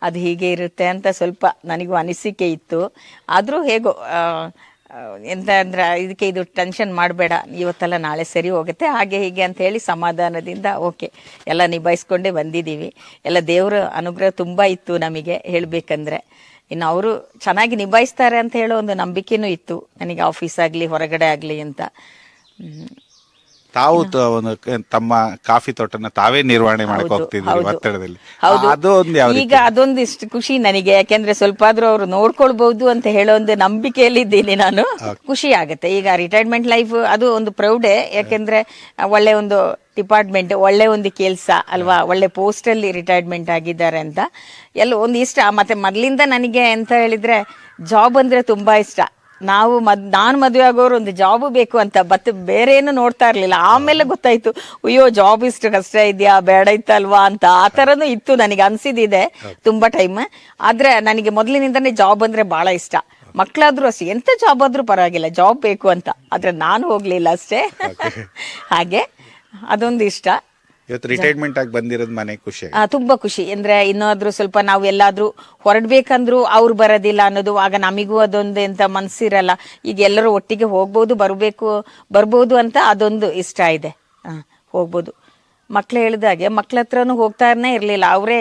ಅದು ಹೀಗೆ ಇರುತ್ತೆ ಅಂತ ಸ್ವಲ್ಪ ನನಗೂ ಅನಿಸಿಕೆ ಇತ್ತು. ಆದರೂ ಹೇಗೋ ಎಂತ ಅಂದರೆ ಇದಕ್ಕೆ ಇದು ಟೆನ್ಷನ್ ಮಾಡಬೇಡ, ಇವತ್ತೆಲ್ಲ ನಾಳೆ ಸರಿ ಹೋಗುತ್ತೆ, ಹಾಗೆ ಹೀಗೆ ಅಂತ ಹೇಳಿ ಸಮಾಧಾನದಿಂದ ಓಕೆ ಎಲ್ಲ ನಿಭಾಯಿಸ್ಕೊಂಡೇ ಬಂದಿದ್ದೀವಿ. ಎಲ್ಲ ದೇವರ ಅನುಗ್ರಹ ತುಂಬ ಇತ್ತು ನಮಗೆ ಹೇಳಬೇಕಂದ್ರೆ. ಇನ್ನು ಅವರು ಚೆನ್ನಾಗಿ ನಿಭಾಯಿಸ್ತಾರೆ ಅಂತ ಹೇಳೋ ಒಂದು ನಂಬಿಕೆನೂ ಇತ್ತು ನನಗೆ, ಆಫೀಸ್ ಆಗಲಿ ಹೊರಗಡೆ ಆಗಲಿ ಅಂತ. ತಾವು ತಮ್ಮ ಕಾಫಿ ತೋಟನ ತಾವೇ ನಿರ್ವಹಣೆ ಮಾಡಕ್ಕೆ ಹೋಗ್ತಿದ್ರಿ ಒತ್ತಡದಲ್ಲಿ. ಈಗ ಅದೊಂದು ಇಷ್ಟು ಖುಷಿ ನನಗೆ, ಯಾಕೆಂದ್ರೆ ಸ್ವಲ್ಪ ಆದ್ರೂ ಅವರು ನೋಡ್ಕೊಳ್ಬಹುದು ಅಂತ ಹೇಳೋ ಒಂದು ನಂಬಿಕೆಯಲ್ಲಿದ್ದೀನಿ ನಾನು. ಖುಷಿ ಆಗುತ್ತೆ. ಈಗ ರಿಟೈರ್ಮೆಂಟ್ ಲೈಫ್ ಅದು ಒಂದು ಪ್ರೌಢೆ, ಯಾಕೆಂದ್ರೆ ಒಳ್ಳೆ ಒಂದು ಡಿಪಾರ್ಟ್ಮೆಂಟ್, ಒಳ್ಳೆ ಒಂದು ಕೆಲಸ ಅಲ್ವಾ, ಒಳ್ಳೆ ಪೋಸ್ಟಲ್ಲಿ ರಿಟೈರ್ಮೆಂಟ್ ಆಗಿದ್ದಾರೆ ಅಂತ ಎಲ್ಲ ಒಂದು ಇಷ್ಟ. ಮತ್ತೆ ಮೊದಲಿಂದ ನನಗೆ ಎಂತ ಹೇಳಿದ್ರೆ ಜಾಬ್ ಅಂದ್ರೆ ತುಂಬಾ ಇಷ್ಟ. ನಾನು ಮದುವೆ ಆಗೋರು ಒಂದು ಜಾಬ್ ಬೇಕು ಅಂತ, ಮತ್ತೆ ಬೇರೆ ಏನು ನೋಡ್ತಾ ಇರ್ಲಿಲ್ಲ. ಆಮೇಲೆ ಗೊತ್ತಾಯ್ತು, ಅಯ್ಯೋ ಜಾಬ್ ಇಷ್ಟು ಕಷ್ಟ ಇದೆಯಾ, ಬೇಡ ಇತ್ತಲ್ವಾ ಅಂತ. ಆ ಥರನೂ ಇತ್ತು, ನನಗೆ ಅನ್ಸಿದ್ದಿದೆ ತುಂಬಾ ಟೈಮ್. ಆದ್ರೆ ನನಗೆ ಮೊದಲಿನಿಂದನೇ ಜಾಬ್ ಅಂದ್ರೆ ಬಹಳ ಇಷ್ಟ. ಮಕ್ಕಳಾದ್ರೂ ಅಷ್ಟೇ, ಎಂತ ಜಾಬ್ ಆದ್ರೂ ಪರವಾಗಿಲ್ಲ, ಜಾಬ್ ಬೇಕು ಅಂತ. ಆದ್ರೆ ನಾನು ಹೋಗ್ಲಿಲ್ಲ ಅಷ್ಟೇ. ಹಾಗೆ ಅದೊಂದು ಇಷ್ಟ. ಇವತ್ತು ರಿಟೈರ್ಮೆಂಟ್ ಆಗಿ ಬಂದಿರೋದು ಮನೆ ಖುಷಿ, ತುಂಬಾ ಖುಷಿ. ಅಂದ್ರೆ ಇನ್ನಾದ್ರೂ ಸ್ವಲ್ಪ ನಾವು ಎಲ್ಲಾದ್ರೂ ಹೊರಡ್ಬೇಕಂದ್ರು ಅವ್ರು ಬರೋದಿಲ್ಲ ಅನ್ನೋದು, ಆಗ ನಮಿಗೂ ಅದೊಂದು ಎಂತ ಮನ್ಸಿರಲ್ಲ. ಈಗ ಎಲ್ಲರೂ ಒಟ್ಟಿಗೆ ಹೋಗ್ಬೋದು, ಬರ್ಬೋದು ಅಂತ ಅದೊಂದು ಇಷ್ಟ ಇದೆ. ಹೋಗ್ಬೋದು. ಮಕ್ಳು ಹೇಳಿದಾಗೆ ಮಕ್ಳ ಹತ್ರನೂ ಹೋಗ್ತಾನೆ ಇರಲಿಲ್ಲ, ಅವರೇ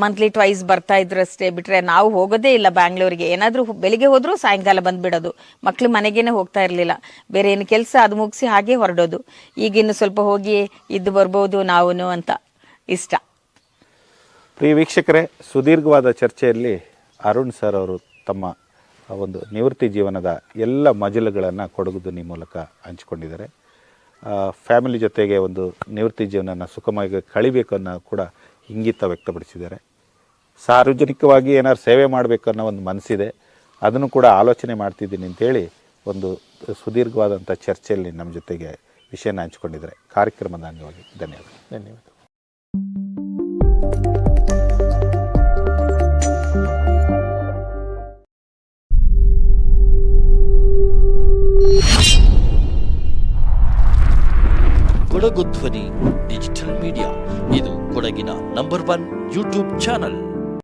ಮಂತ್ಲಿ ಟ್ವೈಸ್ ಬರ್ತಾ ಇದ್ರು ಅಷ್ಟೇ, ಬಿಟ್ರೆ ನಾವು ಹೋಗೋದೇ ಇಲ್ಲ ಬ್ಯಾಂಗ್ಳೂರಿಗೆ. ಏನಾದರೂ ಬೆಳಿಗ್ಗೆ ಹೋದ್ರು ಸಾಯಂಕಾಲ ಬಂದ್ಬಿಡೋದು, ಮಕ್ಳು ಮನೆಗೇನೆ ಹೋಗ್ತಾ ಇರಲಿಲ್ಲ. ಬೇರೆ ಏನು ಕೆಲಸ ಅದು ಮುಗಿಸಿ ಹಾಗೆ ಹೊರಡೋದು. ಈಗಿನ್ನು ಸ್ವಲ್ಪ ಹೋಗಿ ಇದ್ದು ಬರ್ಬೋದು ನಾವು ಅಂತ ಇಷ್ಟ. ಪ್ರಿಯ ವೀಕ್ಷಕರೇ, ಸುದೀರ್ಘವಾದ ಚರ್ಚೆಯಲ್ಲಿ ಅರುಣ್ ಸರ್ ಅವರು ತಮ್ಮ ಒಂದು ನಿವೃತ್ತಿ ಜೀವನದ ಎಲ್ಲ ಮಜಲುಗಳನ್ನು ಕೊಡಗು ಧ್ವನಿ ಮೂಲಕ ಹಂಚಿಕೊಂಡಿದ್ದಾರೆ. ಫ್ಯಾಮಿಲಿ ಜೊತೆಗೆ ಒಂದು ನಿವೃತ್ತಿ ಜೀವನನ ಸುಖವಾಗಿ ಕಳಿಬೇಕು ಅನ್ನೋ ಕೂಡ ಇಂಗಿತ ವ್ಯಕ್ತಪಡಿಸಿದ್ದಾರೆ. ಸಾರ್ವಜನಿಕವಾಗಿ ಏನಾದ್ರು ಸೇವೆ ಮಾಡಬೇಕು ಅನ್ನೋ ಒಂದು ಮನಸ್ಸಿದೆ, ಅದನ್ನು ಕೂಡ ಆಲೋಚನೆ ಮಾಡ್ತಿದ್ದೀನಿ ಅಂತೇಳಿ ಒಂದು ಸುದೀರ್ಘವಾದಂಥ ಚರ್ಚೆಯಲ್ಲಿ ನಮ್ಮ ಜೊತೆಗೆ ವಿಷಯನ ಹಂಚಿಕೊಂಡಿದ್ದಾರೆ. ಕಾರ್ಯಕ್ರಮದ ಅಂಗವಾಗಿ ಧನ್ಯವಾದ. ಕೊಡಗು ಧ್ವನಿ ಡಿಜಿಟಲ್ ಮೀಡಿಯಾ, ಇದು ಕೊಡಗಿನ ನಂಬರ್ 1 ಯೂಟ್ಯೂಬ್ ಚಾನಲ್.